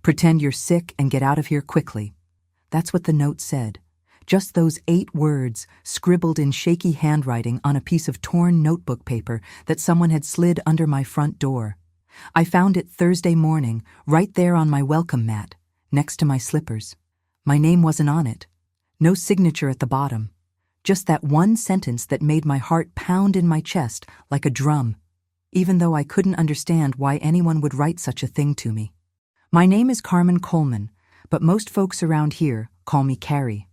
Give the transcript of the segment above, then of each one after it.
Pretend you're sick and get out of here quickly. That's what the note said. Just those 8 words, scribbled in shaky handwriting on a piece of torn notebook paper that someone had slid under my front door. I found it Thursday morning, right there on my welcome mat, next to my slippers. My name wasn't on it. No signature at the bottom. Just that one sentence that made my heart pound in my chest like a drum, even though I couldn't understand why anyone would write such a thing to me. My name is Carmen Coleman, but most folks around here call me Carrie.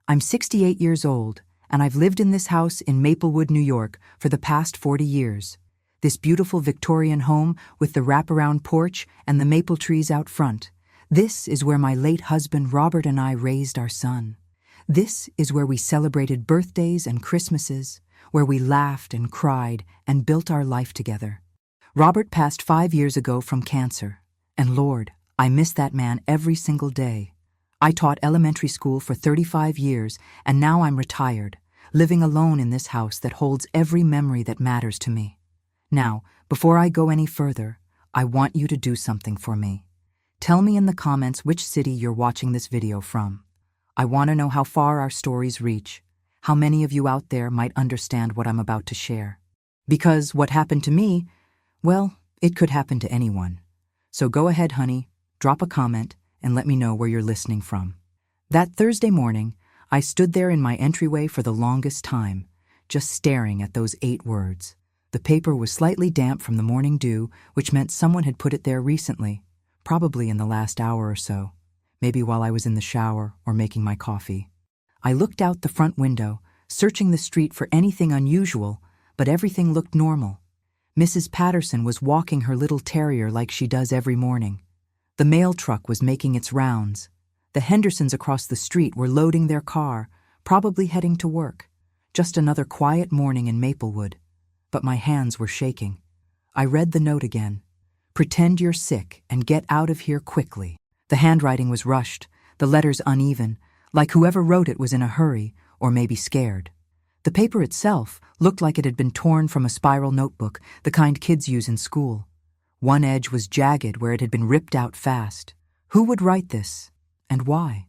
I'm 68 years old, and I've lived in this house in Maplewood, New York, for the past 40 years. This beautiful Victorian home with the wraparound porch and the maple trees out front. This is where my late husband Robert and I raised our son. This is where we celebrated birthdays and Christmases, where we laughed and cried and built our life together. Robert passed 5 years ago from cancer, and Lord, I miss that man every single day. I taught elementary school for 35 years, and now I'm retired, living alone in this house that holds every memory that matters to me. Now, before I go any further, I want you to do something for me. Tell me in the comments which city you're watching this video from. I want to know how far our stories reach, how many of you out there might understand what I'm about to share. Because what happened to me, well, it could happen to anyone. So go ahead, honey, drop a comment, and let me know where you're listening from. That Thursday morning, I stood there in my entryway for the longest time, just staring at those 8 words. The paper was slightly damp from the morning dew, which meant someone had put it there recently, probably in the last hour or so, maybe while I was in the shower or making my coffee. I looked out the front window, searching the street for anything unusual, but everything looked normal. Mrs. Patterson was walking her little terrier like she does every morning. The mail truck was making its rounds. The Hendersons across the street were loading their car, probably heading to work. Just another quiet morning in Maplewood. But my hands were shaking. I read the note again. Pretend you're sick and get out of here quickly. The handwriting was rushed, the letters uneven, like whoever wrote it was in a hurry or maybe scared. The paper itself looked like it had been torn from a spiral notebook, the kind kids use in school. One edge was jagged where it had been ripped out fast. Who would write this? And why?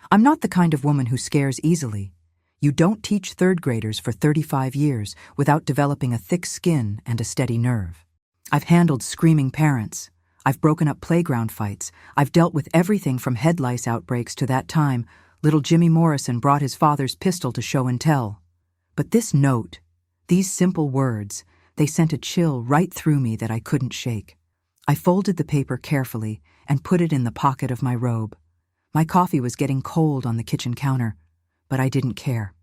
I'm not the kind of woman who scares easily. You don't teach 3rd graders for 35 years without developing a thick skin and a steady nerve. I've handled screaming parents. I've broken up playground fights. I've dealt with everything from head lice outbreaks to that time little Jimmy Morrison brought his father's pistol to show and tell. But this note, these simple words, they sent a chill right through me that I couldn't shake. I folded the paper carefully and put it in the pocket of my robe. My coffee was getting cold on the kitchen counter, but I didn't care.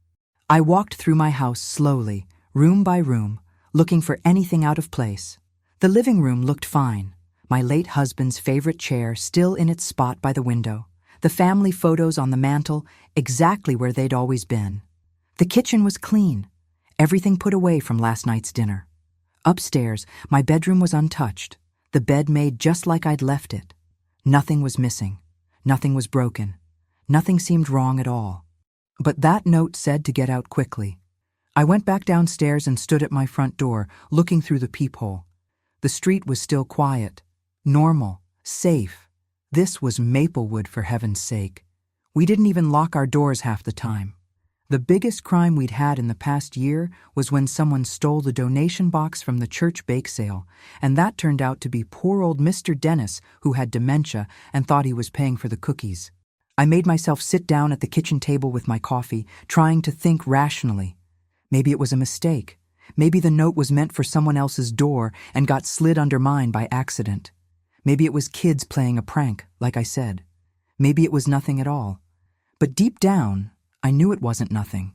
I walked through my house slowly, room by room, looking for anything out of place. The living room looked fine. My late husband's favorite chair still in its spot by the window. The family photos on the mantel exactly where they'd always been. The kitchen was clean, everything put away from last night's dinner. Upstairs, my bedroom was untouched, the bed made just like I'd left it. Nothing was missing, nothing was broken, nothing seemed wrong at all. But that note said to get out quickly. I went back downstairs and stood at my front door, looking through the peephole. The street was still quiet, normal, safe. This was Maplewood, for heaven's sake. We didn't even lock our doors half the time. The biggest crime we'd had in the past year was when someone stole the donation box from the church bake sale, and that turned out to be poor old Mr. Dennis, who had dementia and thought he was paying for the cookies. I made myself sit down at the kitchen table with my coffee, trying to think rationally. Maybe it was a mistake. Maybe the note was meant for someone else's door and got slid under mine by accident. Maybe it was kids playing a prank, like I said. Maybe it was nothing at all. But deep down, I knew it wasn't nothing.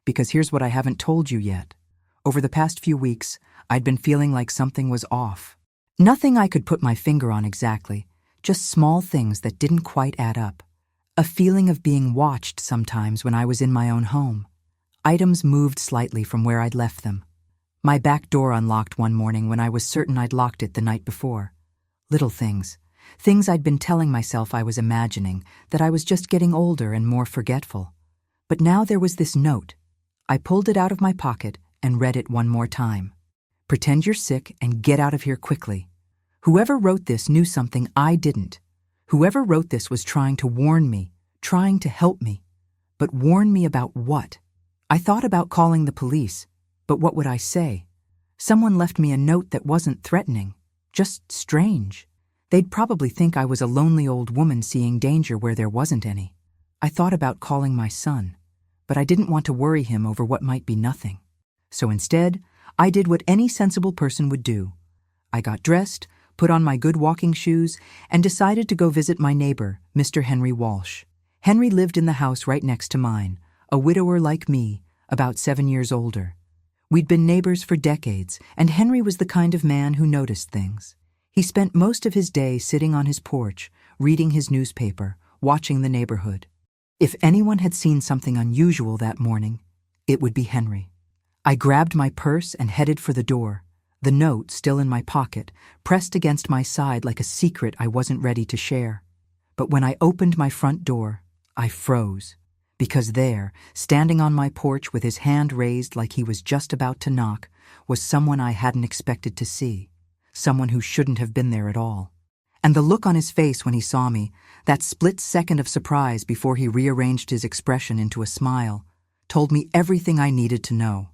Because here's what I haven't told you yet. Over the past few weeks, I'd been feeling like something was off. Nothing I could put my finger on exactly, just small things that didn't quite add up. A feeling of being watched sometimes when I was in my own home. Items moved slightly from where I'd left them. My back door unlocked one morning when I was certain I'd locked it the night before. Little things. Things I'd been telling myself I was imagining, that I was just getting older and more forgetful. But now there was this note. I pulled it out of my pocket and read it one more time. Pretend you're sick and get out of here quickly. Whoever wrote this knew something I didn't. Whoever wrote this was trying to warn me, trying to help me. But warn me about what? I thought about calling the police, but what would I say? Someone left me a note that wasn't threatening, just strange. They'd probably think I was a lonely old woman seeing danger where there wasn't any. I thought about calling my son, but I didn't want to worry him over what might be nothing. So instead, I did what any sensible person would do. I got dressed, put on my good walking shoes, and decided to go visit my neighbor, Mr. Henry Walsh. Henry lived in the house right next to mine, a widower like me, about 7 years older. We'd been neighbors for decades, and Henry was the kind of man who noticed things. He spent most of his day sitting on his porch, reading his newspaper, watching the neighborhood. If anyone had seen something unusual that morning, it would be Henry. I grabbed my purse and headed for the door, the note still in my pocket, pressed against my side like a secret I wasn't ready to share. But when I opened my front door, I froze, because there, standing on my porch with his hand raised like he was just about to knock, was someone I hadn't expected to see, someone who shouldn't have been there at all. And the look on his face when he saw me, that split second of surprise before he rearranged his expression into a smile, told me everything I needed to know.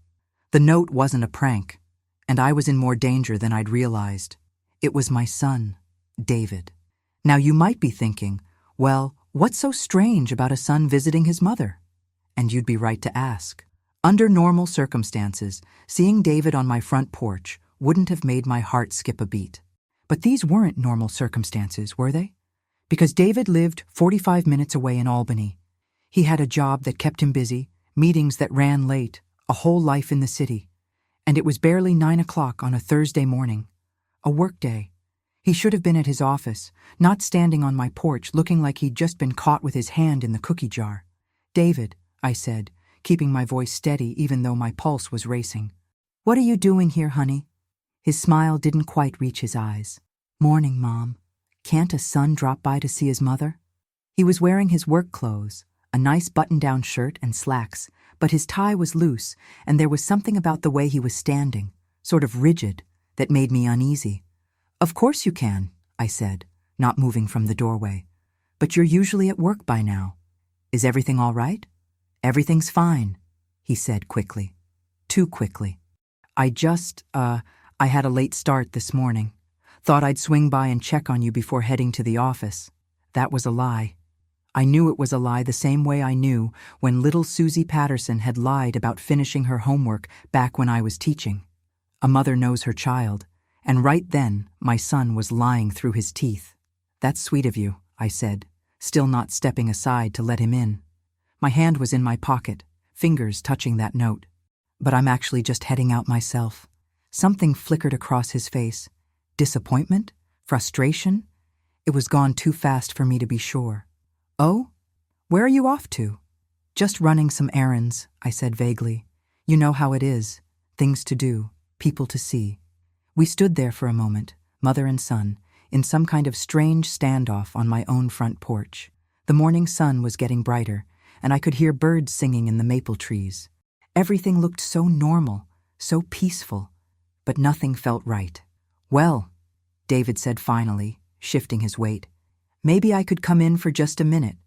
The note wasn't a prank, and I was in more danger than I'd realized. It was my son, David. Now you might be thinking, well, what's so strange about a son visiting his mother? And you'd be right to ask. Under normal circumstances, seeing David on my front porch wouldn't have made my heart skip a beat. But these weren't normal circumstances, were they? Because David lived 45 minutes away in Albany. He had a job that kept him busy, meetings that ran late, a whole life in the city. And it was barely 9 o'clock on a Thursday morning. A work day. He should have been at his office, not standing on my porch looking like he'd just been caught with his hand in the cookie jar. "David," I said, keeping my voice steady even though my pulse was racing. "What are you doing here, honey?" His smile didn't quite reach his eyes. "Morning, Mom. Can't a son drop by to see his mother?" He was wearing his work clothes, a nice button-down shirt and slacks, but his tie was loose, and there was something about the way he was standing, sort of rigid, that made me uneasy. "Of course you can," I said, not moving from the doorway. "But you're usually at work by now. Is everything all right?" "Everything's fine," he said quickly. Too quickly. I had a late start this morning. Thought I'd swing by and check on you before heading to the office. That was a lie. I knew it was a lie the same way I knew when little Susie Patterson had lied about finishing her homework back when I was teaching. A mother knows her child, and right then my son was lying through his teeth. "That's sweet of you," I said, still not stepping aside to let him in. My hand was in my pocket, fingers touching that note. "But I'm actually just heading out myself." Something flickered across his face. Disappointment? Frustration? It was gone too fast for me to be sure. "Oh? Where are you off to?" "Just running some errands," I said vaguely. "You know how it is. Things to do, people to see." We stood there for a moment, mother and son, in some kind of strange standoff on my own front porch. The morning sun was getting brighter, and I could hear birds singing in the maple trees. Everything looked so normal, so peaceful, but nothing felt right. "Well," David said finally, shifting his weight, "maybe I could come in for just a minute.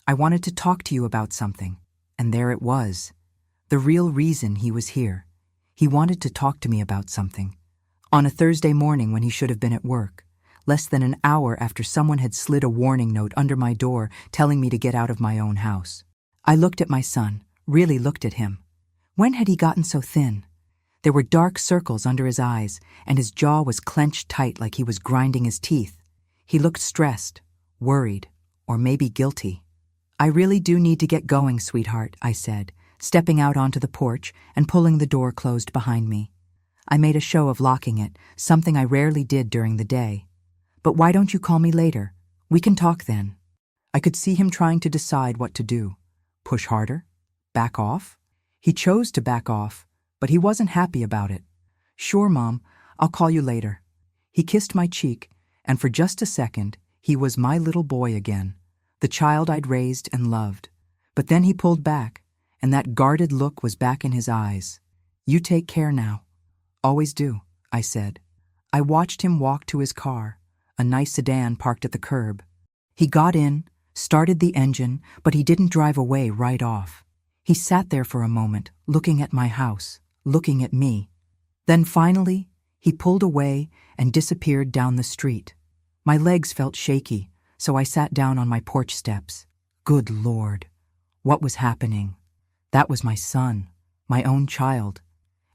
I wanted to talk to you about something." And there it was. The real reason he was here. He wanted to talk to me about something. On a Thursday morning when he should have been at work, less than an hour after someone had slid a warning note under my door telling me to get out of my own house. I looked at my son, really looked at him. When had he gotten so thin? There were dark circles under his eyes, and his jaw was clenched tight like he was grinding his teeth. He looked stressed, worried, or maybe guilty. "I really do need to get going, sweetheart," I said, stepping out onto the porch and pulling the door closed behind me. I made a show of locking it, something I rarely did during the day. "But why don't you call me later? We can talk then." I could see him trying to decide what to do. Push harder? Back off? He chose to back off, but he wasn't happy about it. "Sure, Mom, I'll call you later." He kissed my cheek, and for just a second, he was my little boy again, the child I'd raised and loved. But then he pulled back, and that guarded look was back in his eyes. "You take care now." "Always do," I said. I watched him walk to his car, a nice sedan parked at the curb. He got in, started the engine, but he didn't drive away right off. He sat there for a moment, looking at my house, looking at me. Then finally, he pulled away and disappeared down the street. My legs felt shaky, so I sat down on my porch steps. Good Lord, what was happening? That was my son, my own child.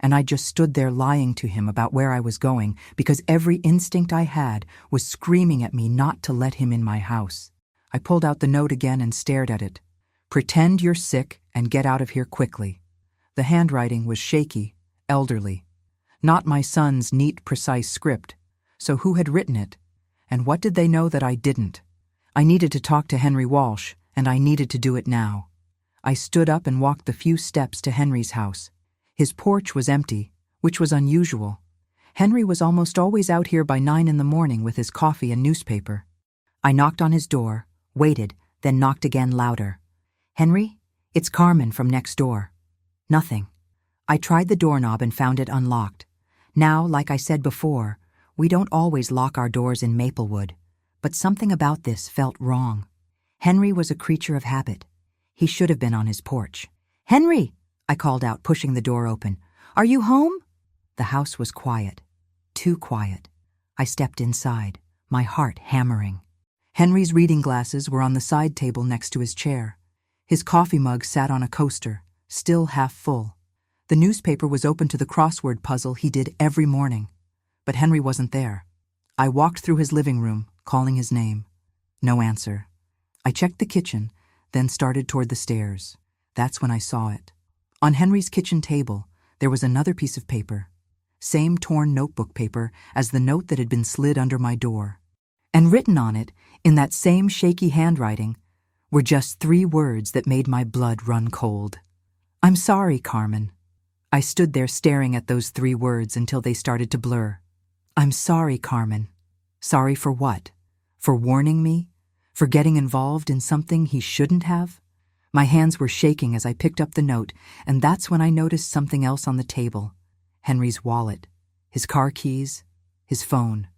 And I just stood there lying to him about where I was going because every instinct I had was screaming at me not to let him in my house. I pulled out the note again and stared at it. Pretend you're sick and get out of here quickly. The handwriting was shaky, elderly. Not my son's neat, precise script. So who had written it? And what did they know that I didn't? I needed to talk to Henry Walsh, and I needed to do it now. I stood up and walked the few steps to Henry's house. His porch was empty, which was unusual. Henry was almost always out here by 9 in the morning with his coffee and newspaper. I knocked on his door, waited, then knocked again louder. "Henry, it's Carmen from next door." Nothing. I tried the doorknob and found it unlocked. Now, like I said before, we don't always lock our doors in Maplewood, but something about this felt wrong. Henry was a creature of habit. He should have been on his porch. "Henry!" I called out, pushing the door open. "Are you home?" The house was quiet. Too quiet. I stepped inside, my heart hammering. Henry's reading glasses were on the side table next to his chair. His coffee mug sat on a coaster, still half full. The newspaper was open to the crossword puzzle he did every morning. But Henry wasn't there. I walked through his living room, calling his name. No answer. I checked the kitchen, then started toward the stairs. That's when I saw it. On Henry's kitchen table, there was another piece of paper. Same torn notebook paper as the note that had been slid under my door. And written on it, in that same shaky handwriting, were just 3 words that made my blood run cold. "I'm sorry, Carmen." I stood there staring at those 3 words until they started to blur. "I'm sorry, Carmen." Sorry for what? For warning me? For getting involved in something he shouldn't have? My hands were shaking as I picked up the note, and that's when I noticed something else on the table. Henry's wallet, his car keys, his phone.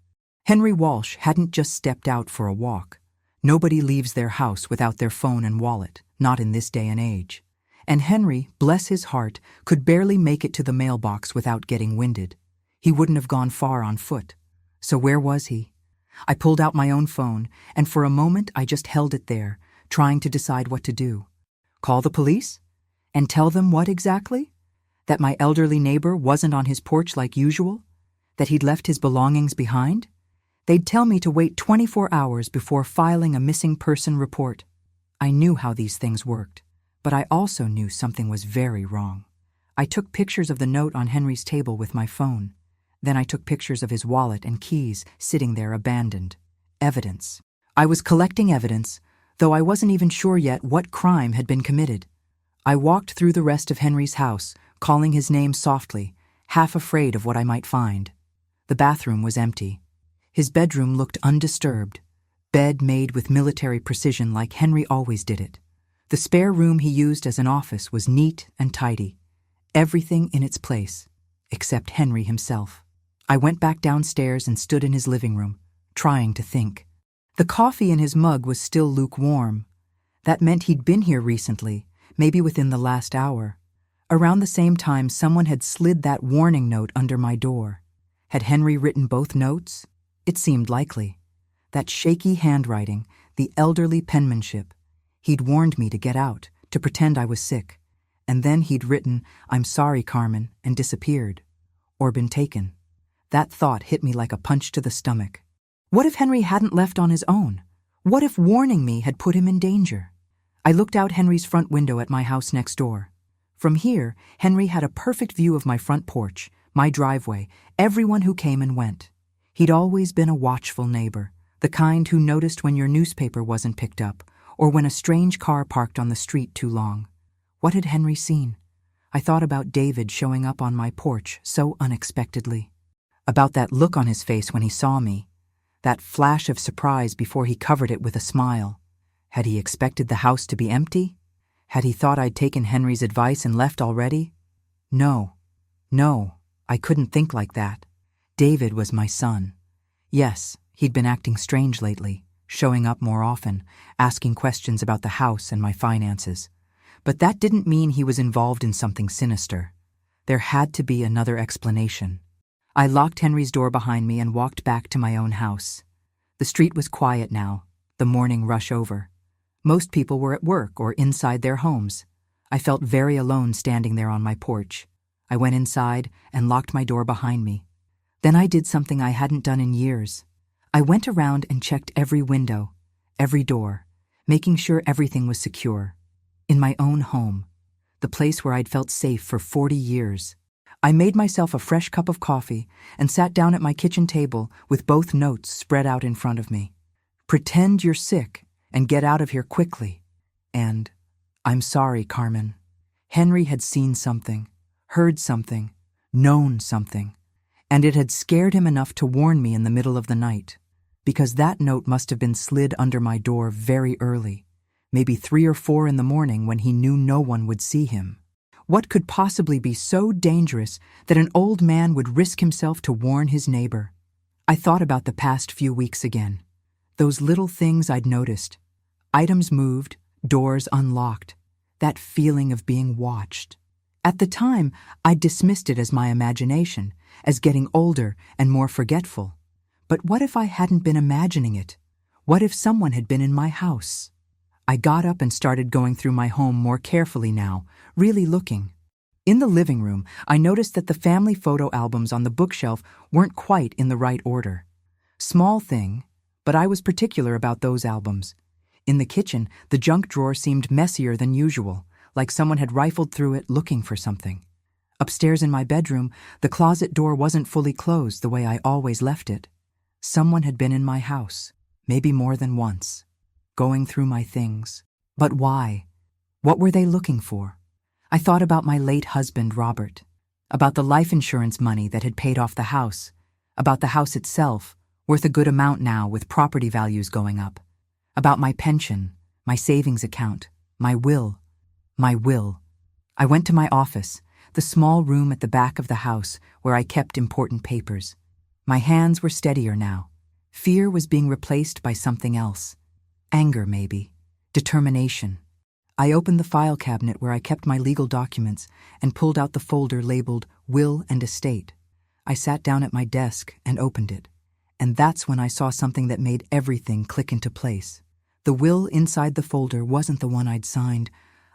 Henry Walsh hadn't just stepped out for a walk. Nobody leaves their house without their phone and wallet, not in this day and age. And Henry, bless his heart, could barely make it to the mailbox without getting winded. He wouldn't have gone far on foot. So where was he? I pulled out my own phone, and for a moment I just held it there, trying to decide what to do. Call the police? And tell them what exactly? That my elderly neighbor wasn't on his porch like usual? That he'd left his belongings behind? They'd tell me to wait 24 hours before filing a missing person report. I knew how these things worked, but I also knew something was very wrong. I took pictures of the note on Henry's table with my phone. Then I took pictures of his wallet and keys sitting there abandoned. Evidence. I was collecting evidence, though I wasn't even sure yet what crime had been committed. I walked through the rest of Henry's house, calling his name softly, half afraid of what I might find. The bathroom was empty. His bedroom looked undisturbed, bed made with military precision like Henry always did it. The spare room he used as an office was neat and tidy, everything in its place, except Henry himself. I went back downstairs and stood in his living room, trying to think. The coffee in his mug was still lukewarm. That meant he'd been here recently, maybe within the last hour. Around the same time, someone had slid that warning note under my door. Had Henry written both notes? It seemed likely. That shaky handwriting, the elderly penmanship. He'd warned me to get out, to pretend I was sick. And then he'd written, "I'm sorry, Carmen," and disappeared. Or been taken. That thought hit me like a punch to the stomach. What if Henry hadn't left on his own? What if warning me had put him in danger? I looked out Henry's front window at my house next door. From here, Henry had a perfect view of my front porch, my driveway, everyone who came and went. He'd always been a watchful neighbor, the kind who noticed when your newspaper wasn't picked up, or when a strange car parked on the street too long. What had Henry seen? I thought about David showing up on my porch so unexpectedly. About that look on his face when he saw me. That flash of surprise before he covered it with a smile. Had he expected the house to be empty? Had he thought I'd taken Henry's advice and left already? No, I couldn't think like that. David was my son. Yes, he'd been acting strange lately, showing up more often, asking questions about the house and my finances. But that didn't mean he was involved in something sinister. There had to be another explanation. I locked Henry's door behind me and walked back to my own house. The street was quiet now, the morning rush over. Most people were at work or inside their homes. I felt very alone standing there on my porch. I went inside and locked my door behind me. Then I did something I hadn't done in years. I went around and checked every window, every door, making sure everything was secure. In my own home, the place where I'd felt safe for 40 years. I made myself a fresh cup of coffee and sat down at my kitchen table with both notes spread out in front of me. Pretend you're sick and get out of here quickly. And, I'm sorry, Carmen. Henry had seen something, heard something, known something, and it had scared him enough to warn me in the middle of the night, because that note must have been slid under my door very early, maybe 3 or 4 in the morning when he knew no one would see him. What could possibly be so dangerous that an old man would risk himself to warn his neighbor? I thought about the past few weeks again. Those little things I'd noticed. Items moved, doors unlocked. That feeling of being watched. At the time, I dismissed it as my imagination, as getting older and more forgetful. But what if I hadn't been imagining it? What if someone had been in my house? I got up and started going through my home more carefully now, really looking. In the living room, I noticed that the family photo albums on the bookshelf weren't quite in the right order. Small thing, but I was particular about those albums. In the kitchen, the junk drawer seemed messier than usual, like someone had rifled through it looking for something. Upstairs in my bedroom, the closet door wasn't fully closed the way I always left it. Someone had been in my house, maybe more than once, going through my things. But why? What were they looking for? I thought about my late husband, Robert, about the life insurance money that had paid off the house, about the house itself, worth a good amount now with property values going up, about my pension, my savings account, my will. I went to my office, the small room at the back of the house where I kept important papers. My hands were steadier now. Fear was being replaced by something else. Anger, maybe. Determination. I opened the file cabinet where I kept my legal documents and pulled out the folder labeled Will and Estate. I sat down at my desk and opened it. And that's when I saw something that made everything click into place. The will inside the folder wasn't the one I'd signed.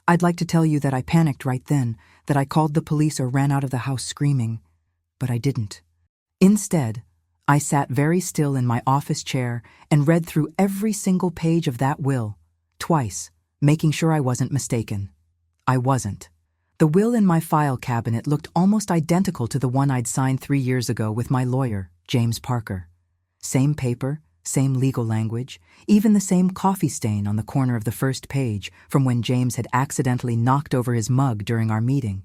I'd like to tell you that I panicked right then, that I called the police or ran out of the house screaming. But I didn't. Instead, I sat very still in my office chair and read through every single page of that will, twice, making sure I wasn't mistaken. I wasn't. The will in my file cabinet looked almost identical to the one I'd signed 3 years ago with my lawyer, James Parker. Same paper, same legal language, even the same coffee stain on the corner of the first page from when James had accidentally knocked over his mug during our meeting.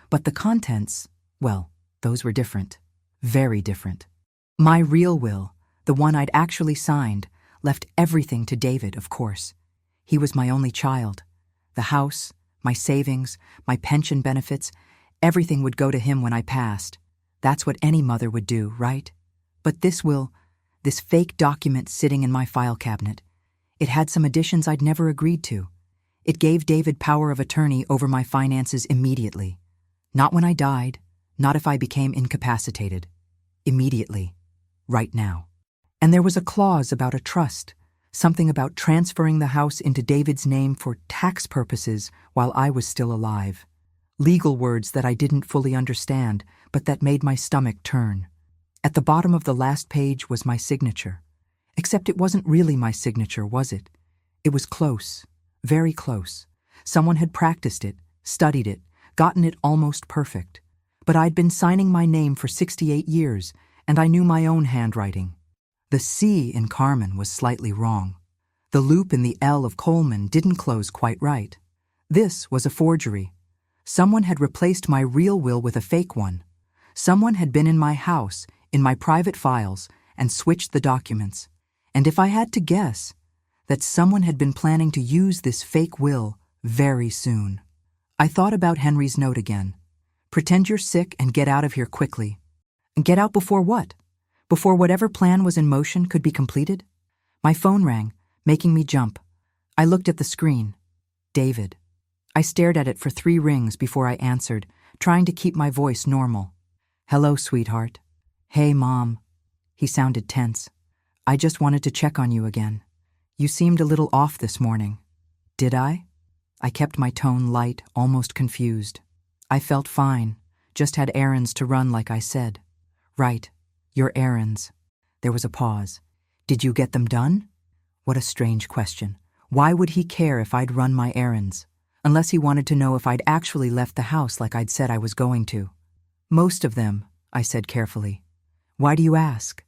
But the contents, well, those were different. Very different. My real will, the one I'd actually signed, left everything to David, of course. He was my only child. The house, my savings, my pension benefits, everything would go to him when I passed. That's what any mother would do, right? But this will, this fake document sitting in my file cabinet, it had some additions I'd never agreed to. It gave David power of attorney over my finances immediately. Not when I died, not if I became incapacitated. Immediately. Right now. And there was a clause about a trust, something about transferring the house into David's name for tax purposes while I was still alive. Legal words that I didn't fully understand, but that made my stomach turn. At the bottom of the last page was my signature. Except it wasn't really my signature, was it? It was close, very close. Someone had practiced it, studied it, gotten it almost perfect. But I'd been signing my name for 68 years, and I knew my own handwriting. The C in Carmen was slightly wrong. The loop in the L of Coleman didn't close quite right. This was a forgery. Someone had replaced my real will with a fake one. Someone had been in my house, in my private files, and switched the documents. And if I had to guess, that someone had been planning to use this fake will very soon. I thought about Henry's note again. Pretend you're sick and get out of here quickly. And get out before what? Before whatever plan was in motion could be completed? My phone rang, making me jump. I looked at the screen. David. I stared at it for 3 rings before I answered, trying to keep my voice normal. Hello, sweetheart. Hey, Mom. He sounded tense. I just wanted to check on you again. You seemed a little off this morning. Did I? I kept my tone light, almost confused. I felt fine, just had errands to run like I said. Right, your errands. There was a pause. Did you get them done? What a strange question. Why would he care if I'd run my errands? Unless he wanted to know if I'd actually left the house like I'd said I was going to. Most of them, I said carefully. Why do you ask?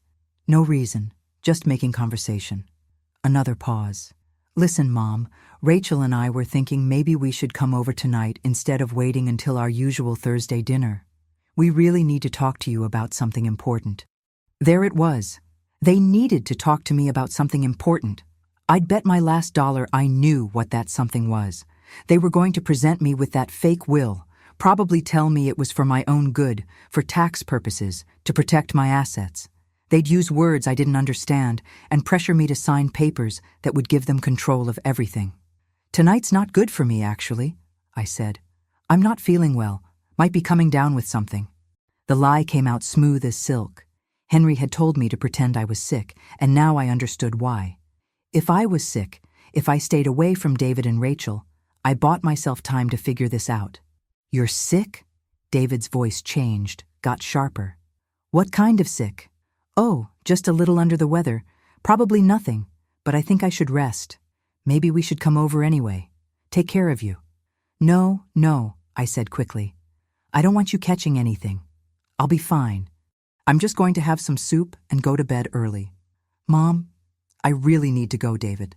No reason, just making conversation. Another pause. Listen, Mom, Rachel and I were thinking maybe we should come over tonight instead of waiting until our usual Thursday dinner. We really need to talk to you about something important. There it was. They needed to talk to me about something important. I'd bet my last dollar I knew what that something was. They were going to present me with that fake will, probably tell me it was for my own good, for tax purposes, to protect my assets. They'd use words I didn't understand and pressure me to sign papers that would give them control of everything. Tonight's not good for me, actually, I said. I'm not feeling well, might be coming down with something. The lie came out smooth as silk. Henry had told me to pretend I was sick, and now I understood why. If I was sick, if I stayed away from David and Rachel, I bought myself time to figure this out. You're sick? David's voice changed, got sharper. What kind of sick? Oh, just a little under the weather. Probably nothing, but I think I should rest. Maybe we should come over anyway. Take care of you. No, I said quickly. I don't want you catching anything. I'll be fine. I'm just going to have some soup and go to bed early. Mom, I really need to go, David.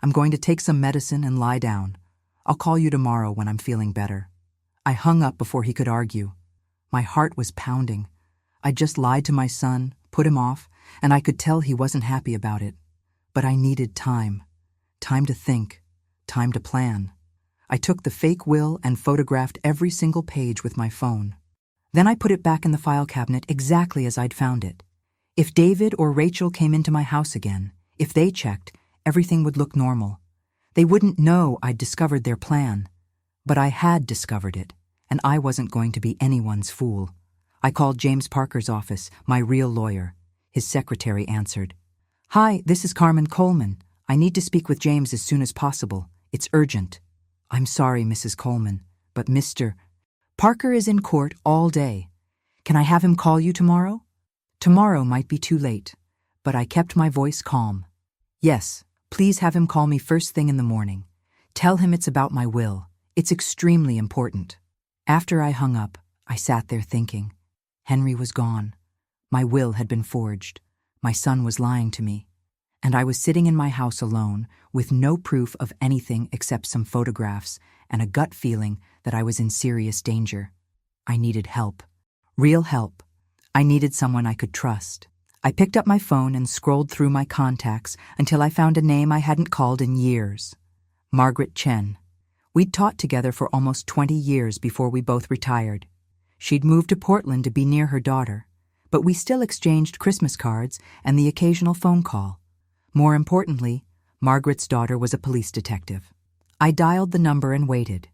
I'm going to take some medicine and lie down. I'll call you tomorrow when I'm feeling better. I hung up before he could argue. My heart was pounding. I'd just lied to my son, put him off, and I could tell he wasn't happy about it. But I needed time. Time to think. Time to plan. I took the fake will and photographed every single page with my phone. Then I put it back in the file cabinet exactly as I'd found it. If David or Rachel came into my house again, if they checked, everything would look normal. They wouldn't know I'd discovered their plan. But I had discovered it, and I wasn't going to be anyone's fool. I called James Parker's office, my real lawyer. His secretary answered. Hi, this is Carmen Coleman. I need to speak with James as soon as possible. It's urgent. I'm sorry, Mrs. Coleman, but Mr. Parker is in court all day. Can I have him call you tomorrow? Tomorrow might be too late, but I kept my voice calm. Yes, please have him call me first thing in the morning. Tell him it's about my will. It's extremely important. After I hung up, I sat there thinking. Henry was gone. My will had been forged. My son was lying to me. And I was sitting in my house alone, with no proof of anything except some photographs and a gut feeling that I was in serious danger. I needed help. Real help. I needed someone I could trust. I picked up my phone and scrolled through my contacts until I found a name I hadn't called in years. Margaret Chen. We'd taught together for almost 20 years before we both retired. She'd moved to Portland to be near her daughter, but we still exchanged Christmas cards and the occasional phone call. More importantly, Margaret's daughter was a police detective. I dialed the number and waited.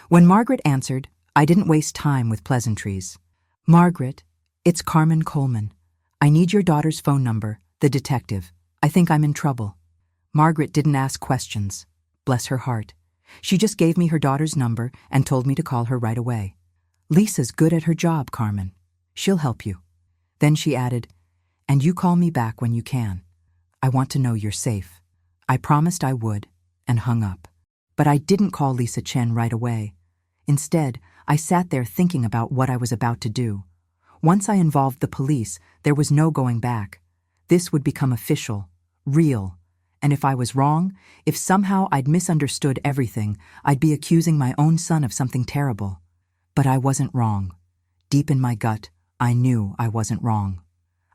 When Margaret answered, I didn't waste time with pleasantries. Margaret, it's Carmen Coleman. I need your daughter's phone number, the detective. I think I'm in trouble. Margaret didn't ask questions. Bless her heart. She just gave me her daughter's number and told me to call her right away. Lisa's good at her job, Carmen. She'll help you. Then she added, and you call me back when you can. I want to know you're safe. I promised I would, and hung up. But I didn't call Lisa Chen right away. Instead, I sat there thinking about what I was about to do. Once I involved the police, there was no going back. This would become official, real. And if I was wrong, if somehow I'd misunderstood everything, I'd be accusing my own son of something terrible. But I wasn't wrong. Deep in my gut, I knew I wasn't wrong.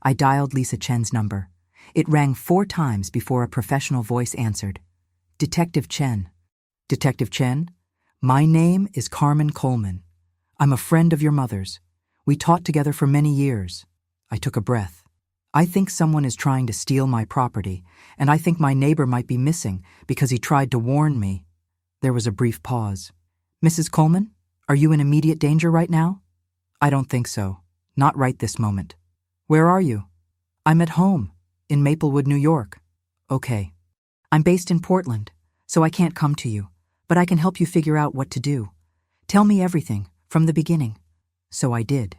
I dialed Lisa Chen's number. It rang 4 times before a professional voice answered. Detective Chen. Detective Chen? My name is Carmen Coleman. I'm a friend of your mother's. We taught together for many years. I took a breath. I think someone is trying to steal my property, and I think my neighbor might be missing because he tried to warn me." There was a brief pause. "Mrs. Coleman, are you in immediate danger right now?" "I don't think so. Not right this moment." "Where are you?" "I'm at home, in Maplewood, New York." "Okay. I'm based in Portland, so I can't come to you, but I can help you figure out what to do. Tell me everything, from the beginning." So I did.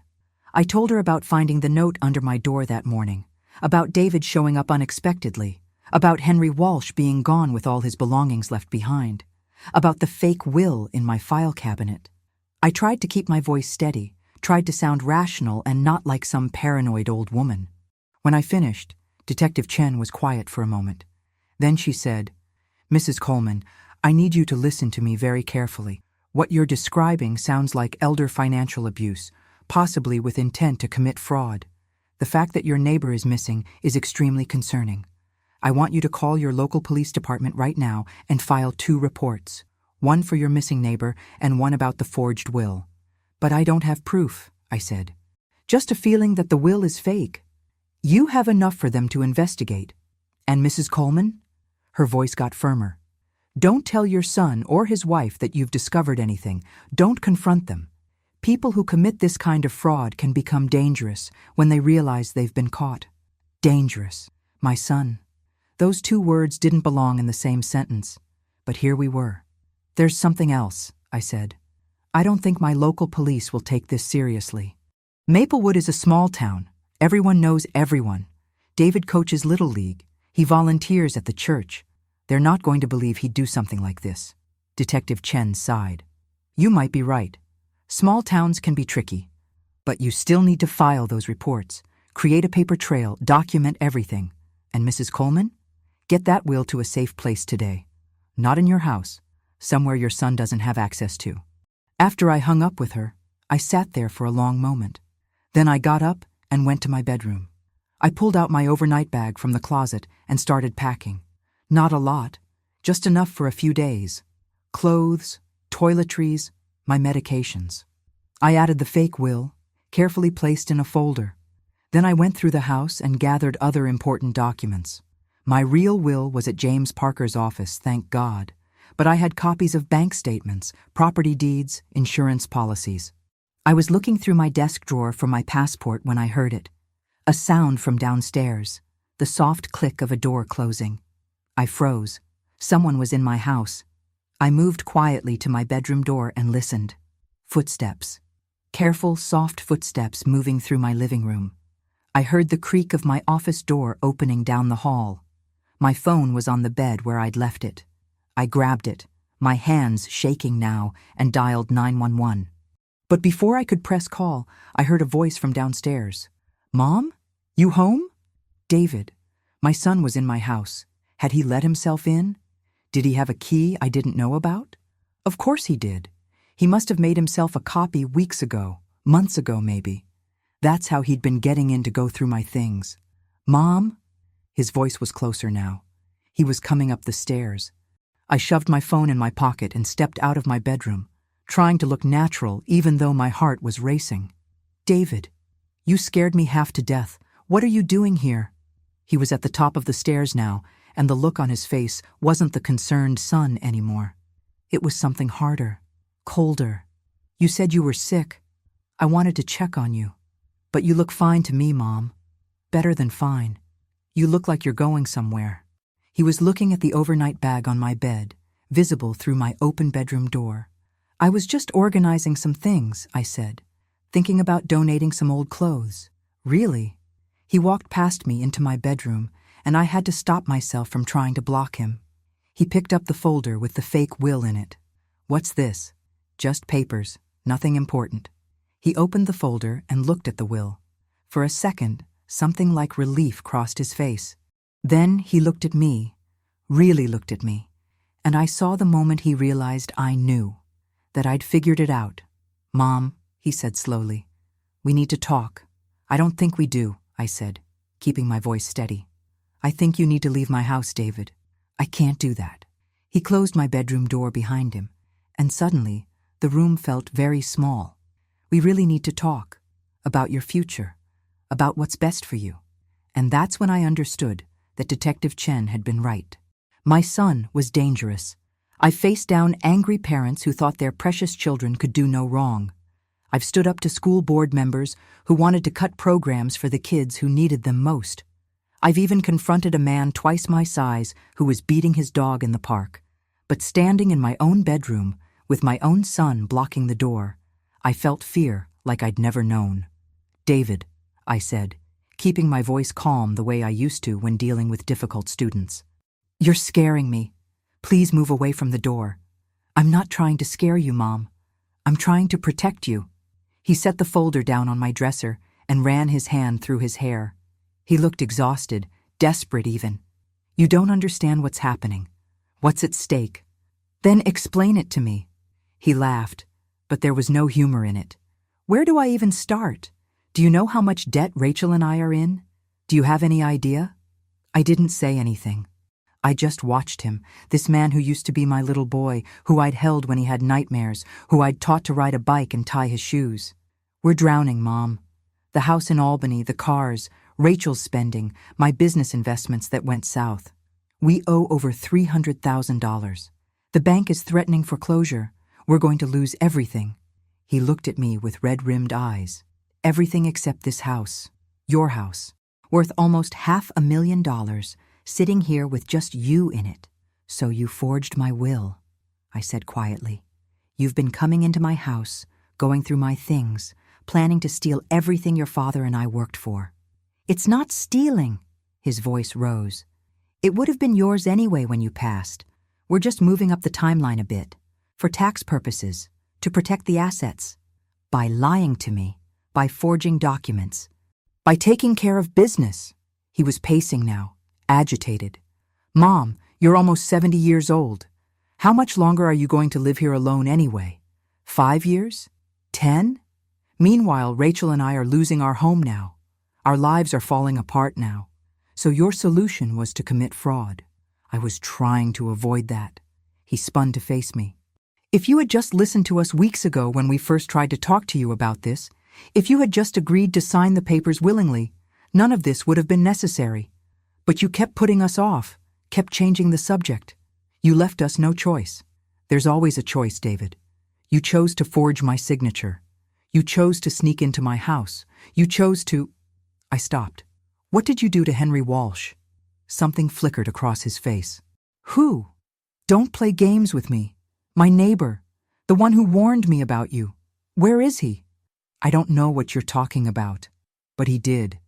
I told her about finding the note under my door that morning, about David showing up unexpectedly, about Henry Walsh being gone with all his belongings left behind, about the fake will in my file cabinet. I tried to keep my voice steady, tried to sound rational and not like some paranoid old woman. When I finished, Detective Chen was quiet for a moment. Then she said, "Mrs. Coleman, I need you to listen to me very carefully. What you're describing sounds like elder financial abuse, possibly with intent to commit fraud. The fact that your neighbor is missing is extremely concerning. I want you to call your local police department right now and file 2 reports, one for your missing neighbor and one about the forged will." "But I don't have proof," I said. "Just a feeling that the will is fake." "You have enough for them to investigate. And Mrs. Coleman?" Her voice got firmer. "Don't tell your son or his wife that you've discovered anything. Don't confront them. People who commit this kind of fraud can become dangerous when they realize they've been caught." Dangerous. My son. Those 2 words didn't belong in the same sentence, but here we were. "There's something else," I said. "I don't think my local police will take this seriously. Maplewood is a small town. Everyone knows everyone. David coaches Little League. He volunteers at the church. They're not going to believe he'd do something like this." Detective Chen sighed. "You might be right. Small towns can be tricky. But you still need to file those reports, create a paper trail, document everything. And Mrs. Coleman? Get that will to a safe place today. Not in your house, somewhere your son doesn't have access to." After I hung up with her, I sat there for a long moment. Then I got up and went to my bedroom. I pulled out my overnight bag from the closet and started packing. Not a lot, just enough for a few days. Clothes, toiletries, my medications. I added the fake will, carefully placed in a folder. Then I went through the house and gathered other important documents. My real will was at James Parker's office, thank God, but I had copies of bank statements, property deeds, insurance policies. I was looking through my desk drawer for my passport when I heard it. A sound from downstairs, the soft click of a door closing. I froze. Someone was in my house. I moved quietly to my bedroom door and listened. Footsteps. Careful, soft footsteps moving through my living room. I heard the creak of my office door opening down the hall. My phone was on the bed where I'd left it. I grabbed it, my hands shaking now, and dialed 911. But before I could press call, I heard a voice from downstairs. "Mom? You home?" David. My son was in my house. Had he let himself in? Did he have a key I didn't know about? Of course he did. He must have made himself a copy weeks ago, months ago maybe. That's how he'd been getting in to go through my things. "Mom?" His voice was closer now. He was coming up the stairs. I shoved my phone in my pocket and stepped out of my bedroom, trying to look natural even though my heart was racing. "David, you scared me half to death. What are you doing here?" He was at the top of the stairs now, and the look on his face wasn't the concerned son anymore. It was something harder, colder. "You said you were sick. I wanted to check on you. But you look fine to me, Mom. Better than fine. You look like you're going somewhere." He was looking at the overnight bag on my bed, visible through my open bedroom door. "I was just organizing some things," I said, "thinking about donating some old clothes." "Really?" He walked past me into my bedroom, and I had to stop myself from trying to block him. He picked up the folder with the fake will in it. "What's this?" "Just papers, nothing important." He opened the folder and looked at the will. For a second, something like relief crossed his face. Then he looked at me, really looked at me, and I saw the moment he realized I knew, that I'd figured it out. "Mom," he said slowly, "we need to talk." "I don't think we do," I said, keeping my voice steady. "I think you need to leave my house, David. I can't do that." He closed my bedroom door behind him, and suddenly the room felt very small. "We really need to talk about your future, about what's best for you. And that's when I understood that Detective Chen had been right. My son was dangerous. I faced down angry parents who thought their precious children could do no wrong. I've stood up to school board members who wanted to cut programs for the kids who needed them most. I've even confronted a man twice my size who was beating his dog in the park. But standing in my own bedroom, with my own son blocking the door, I felt fear like I'd never known. "David," I said, keeping my voice calm the way I used to when dealing with difficult students. "You're scaring me. Please move away from the door." "I'm not trying to scare you, Mom. I'm trying to protect you." He set the folder down on my dresser and ran his hand through his hair. He looked exhausted, desperate even. "You don't understand what's happening. What's at stake? Then explain it to me." He laughed, but there was no humor in it. "Where do I even start? Do you know how much debt Rachel and I are in? Do you have any idea?" I didn't say anything. I just watched him, this man who used to be my little boy, who I'd held when he had nightmares, who I'd taught to ride a bike and tie his shoes. "We're drowning, Mom. The house in Albany, the cars, Rachel's spending, my business investments that went south. We owe over $300,000. The bank is threatening foreclosure. We're going to lose everything." He looked at me with red-rimmed eyes. "Everything except this house, your house, worth almost $500,000, sitting here with just you in it. So you forged my will," I said quietly. "You've been coming into my house, going through my things, planning to steal everything your father and I worked for." "It's not stealing," his voice rose. "It would have been yours anyway when you passed. We're just moving up the timeline a bit, for tax purposes, to protect the assets. By lying to me, by forging documents, by taking care of business." He was pacing now, agitated. "Mom, you're almost 70 years old. How much longer are you going to live here alone anyway? 5 years? 10? Meanwhile, Rachel and I are losing our home now. Our lives are falling apart now. So your solution was to commit fraud. I was trying to avoid that." He spun to face me. "If you had just listened to us weeks ago when we first tried to talk to you about this, if you had just agreed to sign the papers willingly, none of this would have been necessary. But you kept putting us off, kept changing the subject. You left us no choice. There's always a choice, David. You chose to forge my signature. You chose to sneak into my house. You chose to—" I stopped. "What did you do to Henry Walsh?" Something flickered across his face. "Who? Don't play games with me. My neighbor. The one who warned me about you. Where is he?" "I don't know what you're talking about." But he did.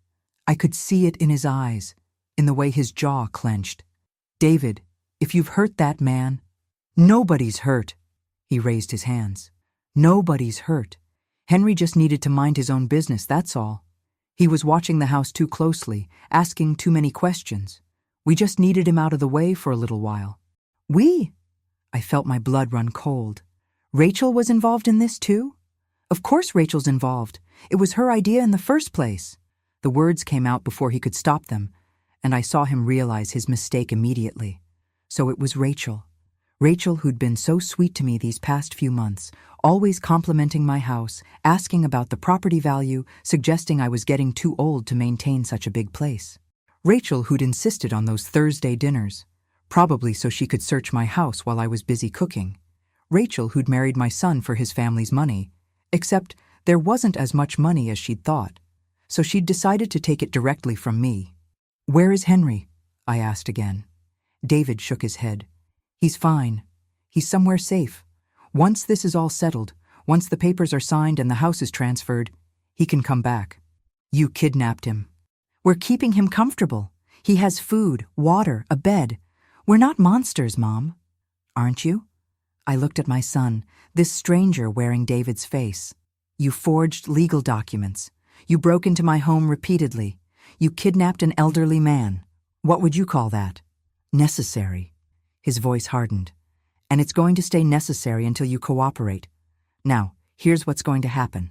I could see it in his eyes, in the way his jaw clenched. "David, if you've hurt that man—" "Nobody's hurt." He raised his hands. "Nobody's hurt. Henry just needed to mind his own business, that's all. He was watching the house too closely, asking too many questions. We just needed him out of the way for a little while." "We?" I felt my blood run cold. "Rachel was involved in this too?" "Of course Rachel's involved. It was her idea in the first place." The words came out before he could stop them, and I saw him realize his mistake immediately. So it was Rachel. Rachel, who'd been so sweet to me these past few months, always complimenting my house, asking about the property value, suggesting I was getting too old to maintain such a big place. Rachel, who'd insisted on those Thursday dinners, probably so she could search my house while I was busy cooking. Rachel, who'd married my son for his family's money, except there wasn't as much money as she'd thought, so she'd decided to take it directly from me. "Where is Henry?" I asked again. David shook his head. "He's fine. He's somewhere safe. Once this is all settled, once the papers are signed and the house is transferred, he can come back." "You kidnapped him." "We're keeping him comfortable. He has food, water, a bed. We're not monsters, Mom." "Aren't you?" I looked at my son, this stranger wearing David's face. "You forged legal documents. You broke into my home repeatedly. You kidnapped an elderly man. What would you call that?" "Necessary." His voice hardened. "And it's going to stay necessary until you cooperate. Now, here's what's going to happen.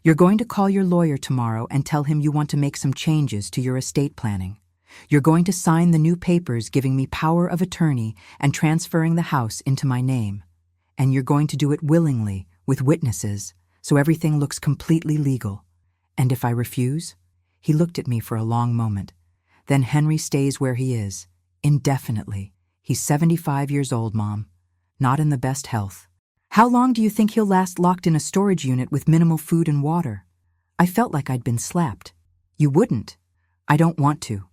You're going to call your lawyer tomorrow and tell him you want to make some changes to your estate planning. You're going to sign the new papers giving me power of attorney and transferring the house into my name. And you're going to do it willingly, with witnesses, so everything looks completely legal. And if I refuse?" He looked at me for a long moment, Then Henry stays where he is, indefinitely. He's 75 years old, Mom. Not in the best health. How long do you think he'll last locked in a storage unit with minimal food and water? I felt like I'd been slapped. You wouldn't. I don't want to.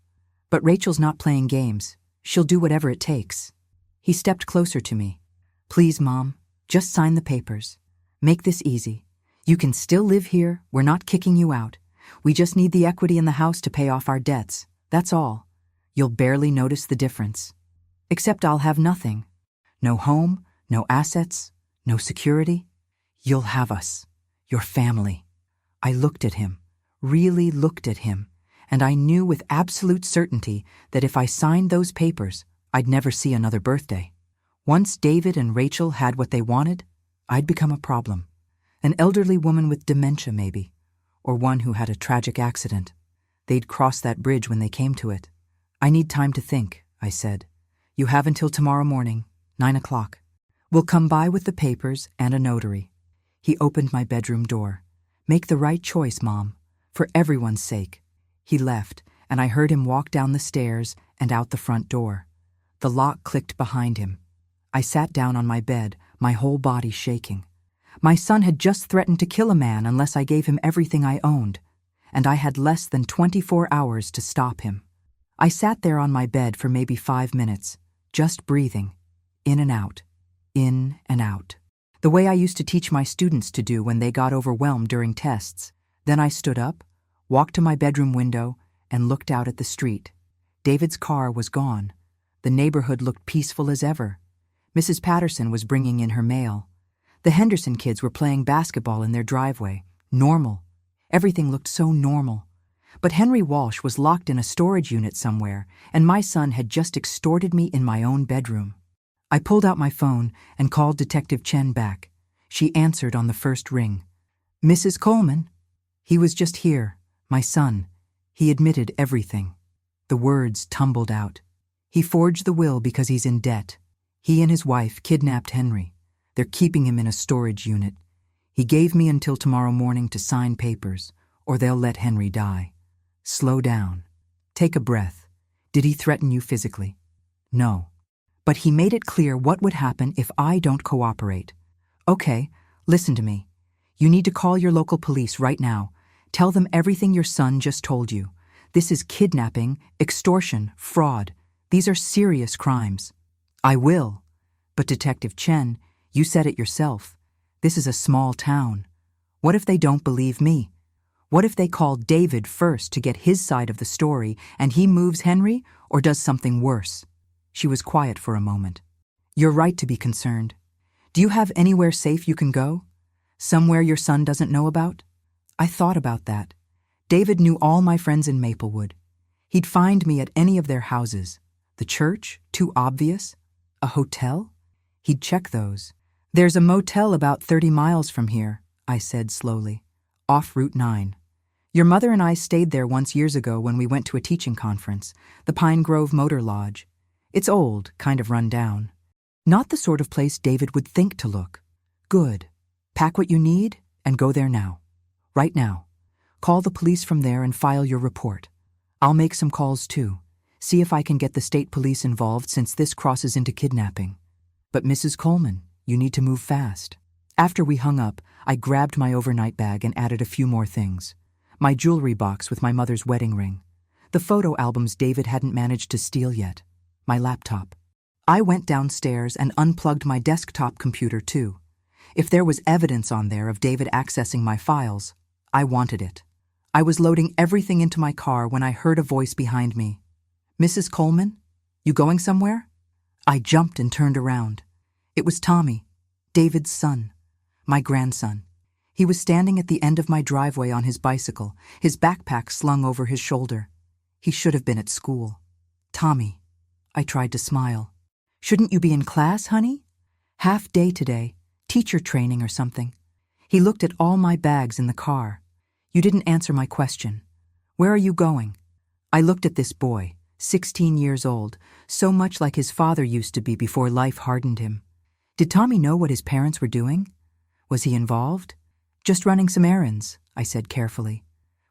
But Rachel's not playing games. She'll do whatever it takes. He stepped closer to me. Please, Mom, just sign the papers. Make this easy. You can still live here. We're not kicking you out. We just need the equity in the house to pay off our debts. That's all. You'll barely notice the difference. Except I'll have nothing. No home, no assets, no security. You'll have us, your family. I looked at him, really looked at him, and I knew with absolute certainty that if I signed those papers, I'd never see another birthday. Once David and Rachel had what they wanted, I'd become a problem. An elderly woman with dementia, maybe, or one who had a tragic accident. They'd cross that bridge when they came to it. I need time to think, I said. You have until tomorrow morning, 9 o'clock. We'll come by with the papers and a notary. He opened my bedroom door. Make the right choice, Mom, for everyone's sake. He left, and I heard him walk down the stairs and out the front door. The lock clicked behind him. I sat down on my bed, my whole body shaking. My son had just threatened to kill a man unless I gave him everything I owned, and I had less than 24 hours to stop him. I sat there on my bed for maybe 5 minutes, just breathing, in and out, in and out, the way I used to teach my students to do when they got overwhelmed during tests. Then I stood up, walked to my bedroom window, and looked out at the street. David's car was gone. The neighborhood looked peaceful as ever. Mrs. Patterson was bringing in her mail. The Henderson kids were playing basketball in their driveway. Normal. Everything looked so normal. But Henry Walsh was locked in a storage unit somewhere, and my son had just extorted me in my own bedroom. I pulled out my phone and called Detective Chen back. She answered on the first ring. Mrs. Coleman? He was just here, my son. He admitted everything. The words tumbled out. He forged the will because he's in debt. He and his wife kidnapped Henry. They're keeping him in a storage unit. He gave me until tomorrow morning to sign papers, or they'll let Henry die. Slow down. Take a breath. Did he threaten you physically? No. But he made it clear what would happen if I don't cooperate. Okay, listen to me. You need to call your local police right now. Tell them everything your son just told you. This is kidnapping, extortion, fraud. These are serious crimes. I will. But Detective Chen, you said it yourself. This is a small town. What if they don't believe me? What if they call David first to get his side of the story and he moves Henry or does something worse? She was quiet for a moment. You're right to be concerned. Do you have anywhere safe you can go? Somewhere your son doesn't know about? I thought about that. David knew all my friends in Maplewood. He'd find me at any of their houses. The church? Too obvious? A hotel? He'd check those. There's a motel about 30 miles from here, I said slowly. Off Route 9. Your mother and I stayed there once years ago when we went to a teaching conference, the Pine Grove Motor Lodge. It's old, kind of run down. Not the sort of place David would think to look. Good. Pack what you need and go there now. Right now. Call the police from there and file your report. I'll make some calls too. See if I can get the state police involved since this crosses into kidnapping. But Mrs. Coleman, you need to move fast. After we hung up, I grabbed my overnight bag and added a few more things. My jewelry box with my mother's wedding ring. The photo albums David hadn't managed to steal yet. My laptop. I went downstairs and unplugged my desktop computer too. If there was evidence on there of David accessing my files, I wanted it. I was loading everything into my car when I heard a voice behind me. Mrs. Coleman? You going somewhere? I jumped and turned around. It was Tommy, David's son, my grandson. He was standing at the end of my driveway on his bicycle, his backpack slung over his shoulder. He should have been at school. Tommy. I tried to smile. Shouldn't you be in class, honey? Half day today, teacher training or something. He looked at all my bags in the car. You didn't answer my question. Where are you going? I looked at this boy, 16 years old, so much like his father used to be before life hardened him. Did Tommy know what his parents were doing? Was he involved? Just running some errands, I said carefully.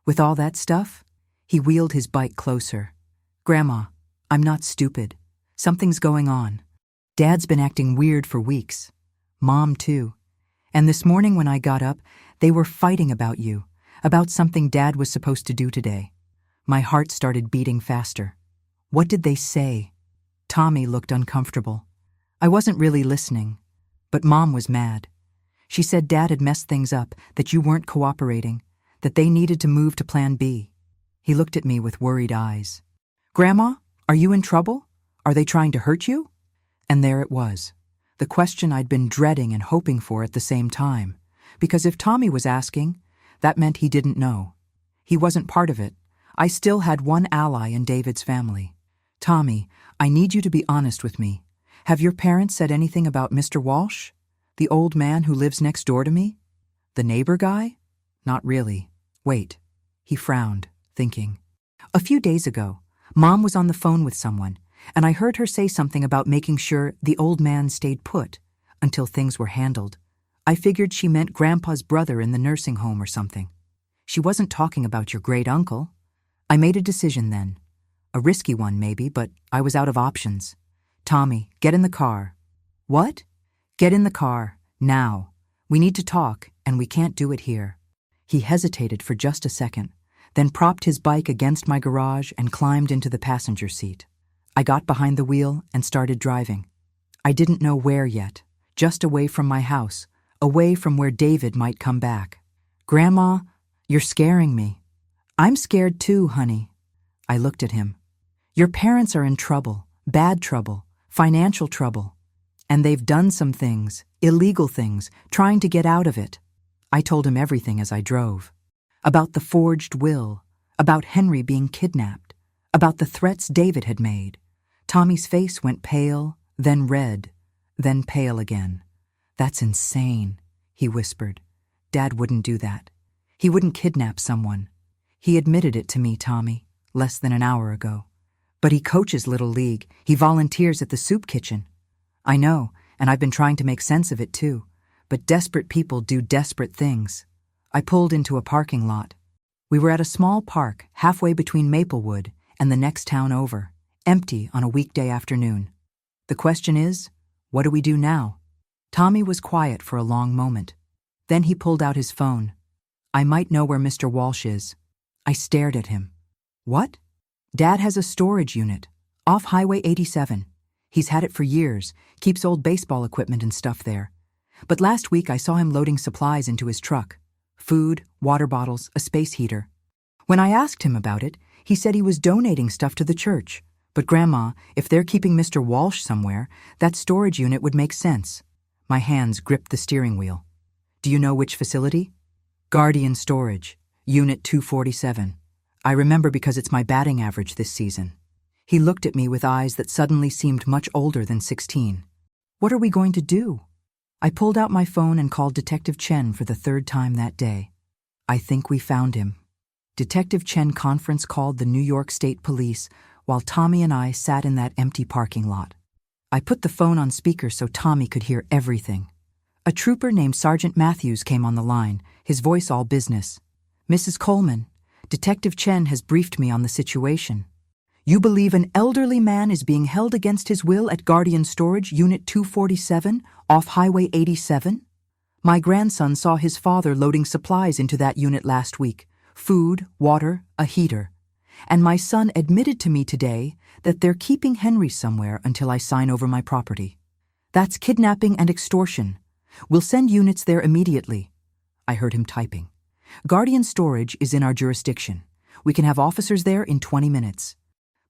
With all that stuff? He wheeled his bike closer. Grandma, I'm not stupid. Something's going on. Dad's been acting weird for weeks. Mom, too. And this morning when I got up, they were fighting about you, about something Dad was supposed to do today. My heart started beating faster. What did they say? Tommy looked uncomfortable. I wasn't really listening, but Mom was mad. She said Dad had messed things up, that you weren't cooperating, that they needed to move to Plan B. He looked at me with worried eyes. Grandma, are you in trouble? Are they trying to hurt you? And there it was, the question I'd been dreading and hoping for at the same time, because if Tommy was asking, that meant he didn't know. He wasn't part of it. I still had one ally in David's family. Tommy, I need you to be honest with me. Have your parents said anything about Mr. Walsh? The old man who lives next door to me? The neighbor guy? Not really. Wait. He frowned, thinking. A few days ago, Mom was on the phone with someone, and I heard her say something about making sure the old man stayed put until things were handled. I figured she meant Grandpa's brother in the nursing home or something. She wasn't talking about your great-uncle. I made a decision then. A risky one, maybe, but I was out of options. Tommy, get in the car. What? Get in the car, now. We need to talk, and we can't do it here. He hesitated for just a second, then propped his bike against my garage and climbed into the passenger seat. I got behind the wheel and started driving. I didn't know where yet, just away from my house, away from where David might come back. Grandma, you're scaring me. I'm scared too, honey. I looked at him. Your parents are in trouble, bad trouble, financial trouble. And they've done some things, illegal things, trying to get out of it. I told him everything as I drove. About the forged will, about Henry being kidnapped, about the threats David had made. Tommy's face went pale, then red, then pale again. That's insane, he whispered. Dad wouldn't do that. He wouldn't kidnap someone. He admitted it to me, Tommy, less than an hour ago. But he coaches Little League. He volunteers at the soup kitchen. I know, and I've been trying to make sense of it too. But desperate people do desperate things. I pulled into a parking lot. We were at a small park halfway between Maplewood and the next town over, empty on a weekday afternoon. The question is, what do we do now? Tommy was quiet for a long moment. Then he pulled out his phone. I might know where Mr. Walsh is. I stared at him. What? Dad has a storage unit, off Highway 87. He's had it for years, keeps old baseball equipment and stuff there. But last week I saw him loading supplies into his truck. Food, water bottles, a space heater. When I asked him about it, he said he was donating stuff to the church. But Grandma, if they're keeping Mr. Walsh somewhere, that storage unit would make sense. My hands gripped the steering wheel. Do you know which facility? Guardian Storage, Unit 247. I remember because it's my batting average this season. He looked at me with eyes that suddenly seemed much older than 16. What are we going to do? I pulled out my phone and called Detective Chen for the third time that day. I think we found him. Detective Chen conference called the New York State Police while Tommy and I sat in that empty parking lot. I put the phone on speaker so Tommy could hear everything. A trooper named Sergeant Matthews came on the line, his voice all business. Mrs. Coleman, Detective Chen has briefed me on the situation. You believe an elderly man is being held against his will at Guardian Storage, Unit 247, off Highway 87? My grandson saw his father loading supplies into that unit last week, food, water, a heater. And my son admitted to me today that they're keeping Henry somewhere until I sign over my property. That's kidnapping and extortion. We'll send units there immediately. I heard him typing. Guardian Storage is in our jurisdiction. We can have officers there in 20 minutes.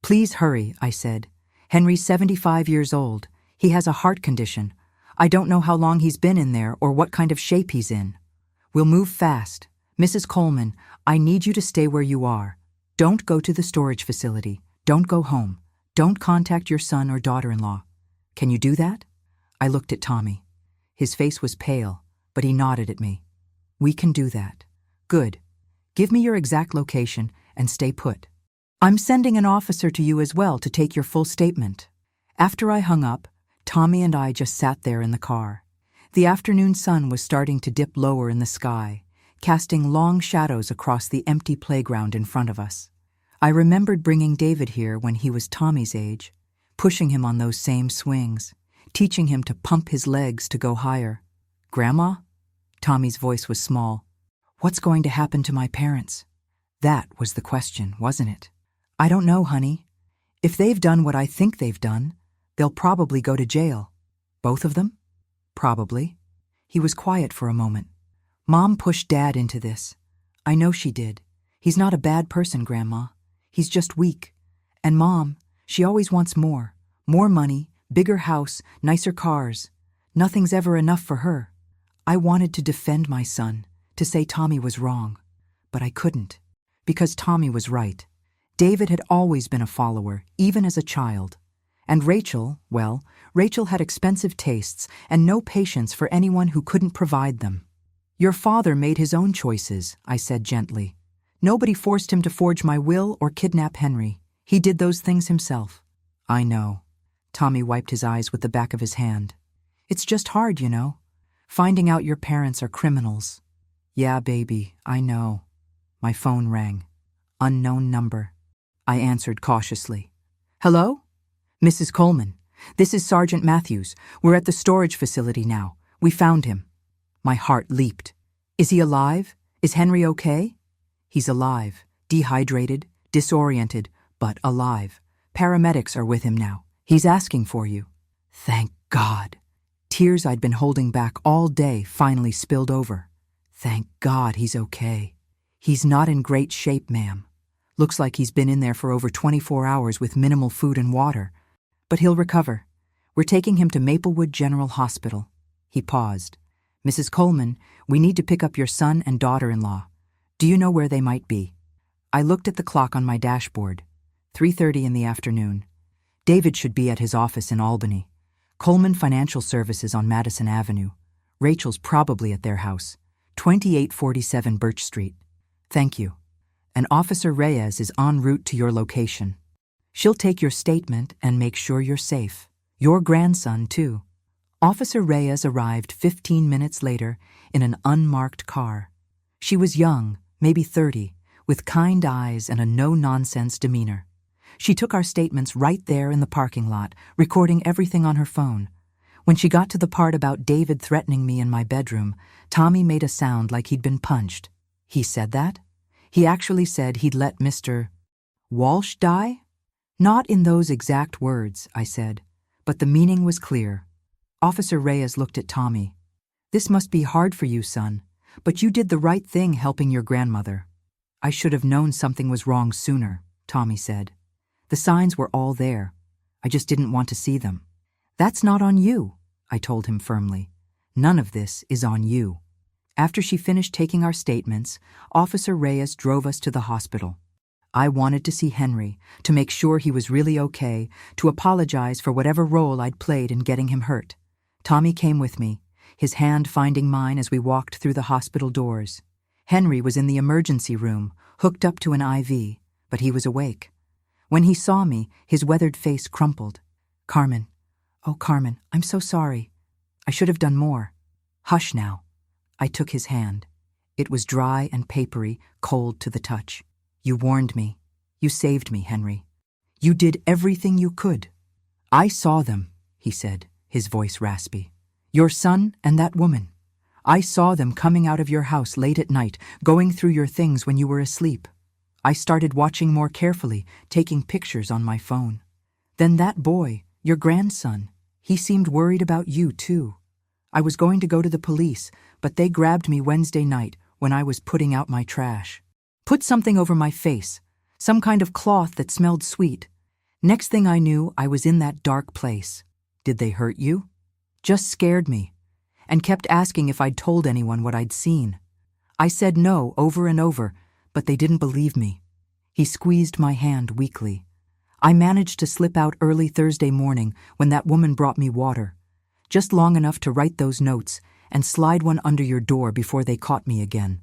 Please hurry, I said. Henry's 75 years old. He has a heart condition. I don't know how long he's been in there or what kind of shape he's in. We'll move fast. Mrs. Coleman, I need you to stay where you are. Don't go to the storage facility. Don't go home. Don't contact your son or daughter-in-law. Can you do that? I looked at Tommy. His face was pale, but he nodded at me. We can do that. Good. Give me your exact location and stay put. I'm sending an officer to you as well to take your full statement. After I hung up, Tommy and I just sat there in the car. The afternoon sun was starting to dip lower in the sky, casting long shadows across the empty playground in front of us. I remembered bringing David here when he was Tommy's age, pushing him on those same swings, teaching him to pump his legs to go higher. Grandma? Tommy's voice was small. What's going to happen to my parents? That was the question, wasn't it? I don't know, honey. If they've done what I think they've done, they'll probably go to jail. Both of them? Probably. He was quiet for a moment. Mom pushed Dad into this. I know she did. He's not a bad person, Grandma. He's just weak. And Mom, she always wants more. More money, bigger house, nicer cars. Nothing's ever enough for her. I wanted to defend my son, to say Tommy was wrong. But I couldn't, because Tommy was right. David had always been a follower, even as a child. And Rachel, well, Rachel had expensive tastes and no patience for anyone who couldn't provide them. Your father made his own choices, I said gently. Nobody forced him to forge my will or kidnap Henry. He did those things himself. I know. Tommy wiped his eyes with the back of his hand. It's just hard, you know. Finding out your parents are criminals. Yeah, baby, I know. My phone rang. Unknown number. I answered cautiously. Hello? Mrs. Coleman, this is Sergeant Matthews. We're at the storage facility now. We found him. My heart leaped. Is he alive? Is Henry okay? He's alive, dehydrated, disoriented, but alive. Paramedics are with him now. He's asking for you. Thank God. Tears I'd been holding back all day finally spilled over. Thank God he's okay. He's not in great shape, ma'am. Looks like he's been in there for over 24 hours with minimal food and water. But he'll recover. We're taking him to Maplewood General Hospital. He paused. Mrs. Coleman, we need to pick up your son and daughter-in-law. Do you know where they might be? I looked at the clock on my dashboard. 3:30 in the afternoon. David should be at his office in Albany. Coleman Financial Services on Madison Avenue. Rachel's probably at their house. 2847 Birch Street. Thank you. And Officer Reyes is en route to your location. She'll take your statement and make sure you're safe. Your grandson, too. Officer Reyes arrived 15 minutes later in an unmarked car. She was young, maybe 30, with kind eyes and a no-nonsense demeanor. She took our statements right there in the parking lot, recording everything on her phone. When she got to the part about David threatening me in my bedroom, Tommy made a sound like he'd been punched. He said that? He actually said he'd let Mr. Walsh die? Not in those exact words, I said, but the meaning was clear. Officer Reyes looked at Tommy. This must be hard for you, son, but you did the right thing helping your grandmother. I should have known something was wrong sooner, Tommy said. The signs were all there. I just didn't want to see them. That's not on you, I told him firmly. None of this is on you. After she finished taking our statements, Officer Reyes drove us to the hospital. I wanted to see Henry, to make sure he was really okay, to apologize for whatever role I'd played in getting him hurt. Tommy came with me, his hand finding mine as we walked through the hospital doors. Henry was in the emergency room, hooked up to an IV, but he was awake. When he saw me, his weathered face crumpled. Carmen, oh Carmen, I'm so sorry. I should have done more. Hush now. I took his hand. It was dry and papery, cold to the touch. You warned me. You saved me, Henry. You did everything you could. I saw them, he said, his voice raspy. Your son and that woman. I saw them coming out of your house late at night, going through your things when you were asleep. I started watching more carefully, taking pictures on my phone. Then that boy, your grandson, he seemed worried about you too. I was going to go to the police, but they grabbed me Wednesday night when I was putting out my trash. Put something over my face, some kind of cloth that smelled sweet. Next thing I knew, I was in that dark place. Did they hurt you? Just scared me, and kept asking if I'd told anyone what I'd seen. I said no over and over, but they didn't believe me. He squeezed my hand weakly. I managed to slip out early Thursday morning when that woman brought me water, just long enough to write those notes and slide one under your door before they caught me again.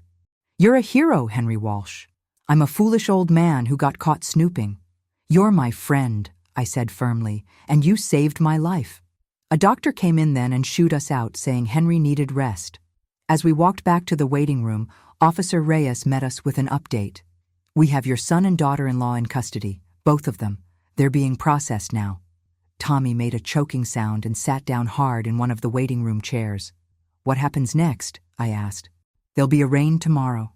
You're a hero, Henry Walsh. I'm a foolish old man who got caught snooping. You're my friend, I said firmly, and you saved my life. A doctor came in then and shooed us out, saying Henry needed rest. As we walked back to the waiting room, Officer Reyes met us with an update. We have your son and daughter-in-law in custody, both of them. They're being processed now. Tommy made a choking sound and sat down hard in one of the waiting room chairs. What happens next? I asked. They'll be arraigned tomorrow.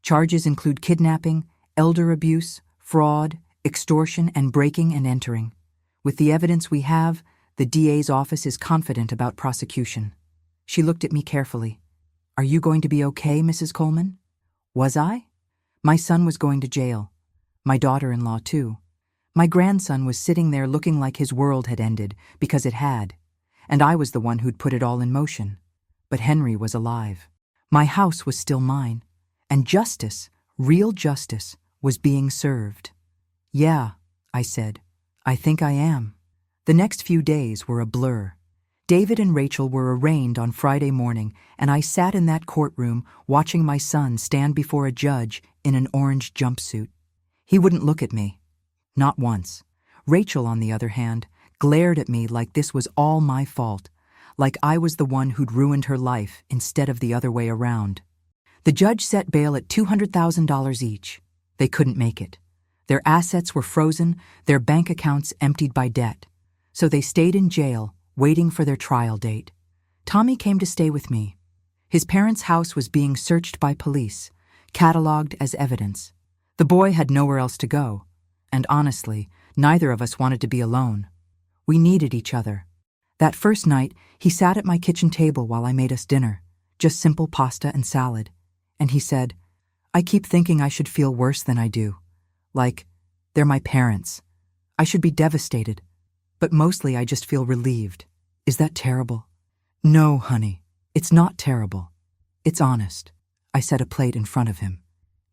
Charges include kidnapping, elder abuse, fraud, extortion, and breaking and entering. With the evidence we have, the DA's office is confident about prosecution. She looked at me carefully. Are you going to be okay, Mrs. Coleman? Was I? My son was going to jail. My daughter-in-law, too. My grandson was sitting there looking like his world had ended, because it had. And I was the one who'd put it all in motion. But Henry was alive. My house was still mine. And justice, real justice, was being served. Yeah, I said. I think I am. The next few days were a blur. David and Rachel were arraigned on Friday morning, and I sat in that courtroom watching my son stand before a judge in an orange jumpsuit. He wouldn't look at me. Not once. Rachel, on the other hand, glared at me like this was all my fault, like I was the one who'd ruined her life instead of the other way around. The judge set bail at $200,000 each. They couldn't make it. Their assets were frozen, their bank accounts emptied by debt. So they stayed in jail, waiting for their trial date. Tommy came to stay with me. His parents' house was being searched by police, catalogued as evidence. The boy had nowhere else to go, and honestly, neither of us wanted to be alone. We needed each other. That first night, he sat at my kitchen table while I made us dinner, just simple pasta and salad, and he said, I keep thinking I should feel worse than I do. Like, they're my parents. I should be devastated. But mostly I just feel relieved. Is that terrible? No, honey, it's not terrible. It's honest. I set a plate in front of him.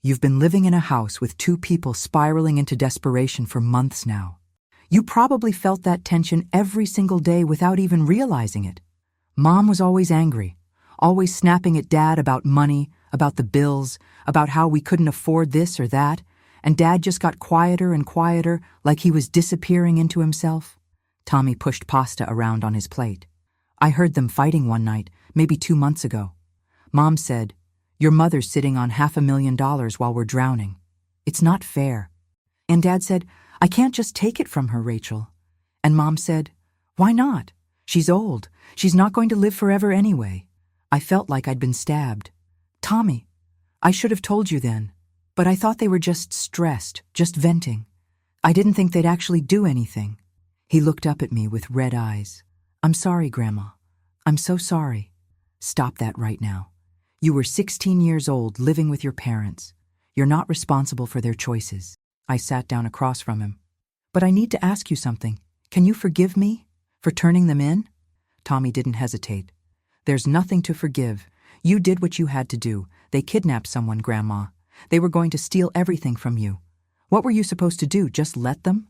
You've been living in a house with two people spiraling into desperation for months now. You probably felt that tension every single day without even realizing it. Mom was always angry, always snapping at Dad about money, about the bills, about how we couldn't afford this or that, and Dad just got quieter and quieter, like he was disappearing into himself. Tommy pushed pasta around on his plate. I heard them fighting one night, maybe 2 months ago. Mom said, your mother's sitting on $500,000 while we're drowning. It's not fair. And Dad said, I can't just take it from her, Rachel. And Mom said, why not? She's old. She's not going to live forever anyway. I felt like I'd been stabbed. Tommy, I should have told you then, but I thought they were just stressed, just venting. I didn't think they'd actually do anything. He looked up at me with red eyes. I'm sorry, Grandma. I'm so sorry. Stop that right now. You were 16 years old living with your parents. You're not responsible for their choices. I sat down across from him. But I need to ask you something. Can you forgive me for turning them in? Tommy didn't hesitate. There's nothing to forgive. You did what you had to do. They kidnapped someone, Grandma. They were going to steal everything from you. What were you supposed to do, just let them?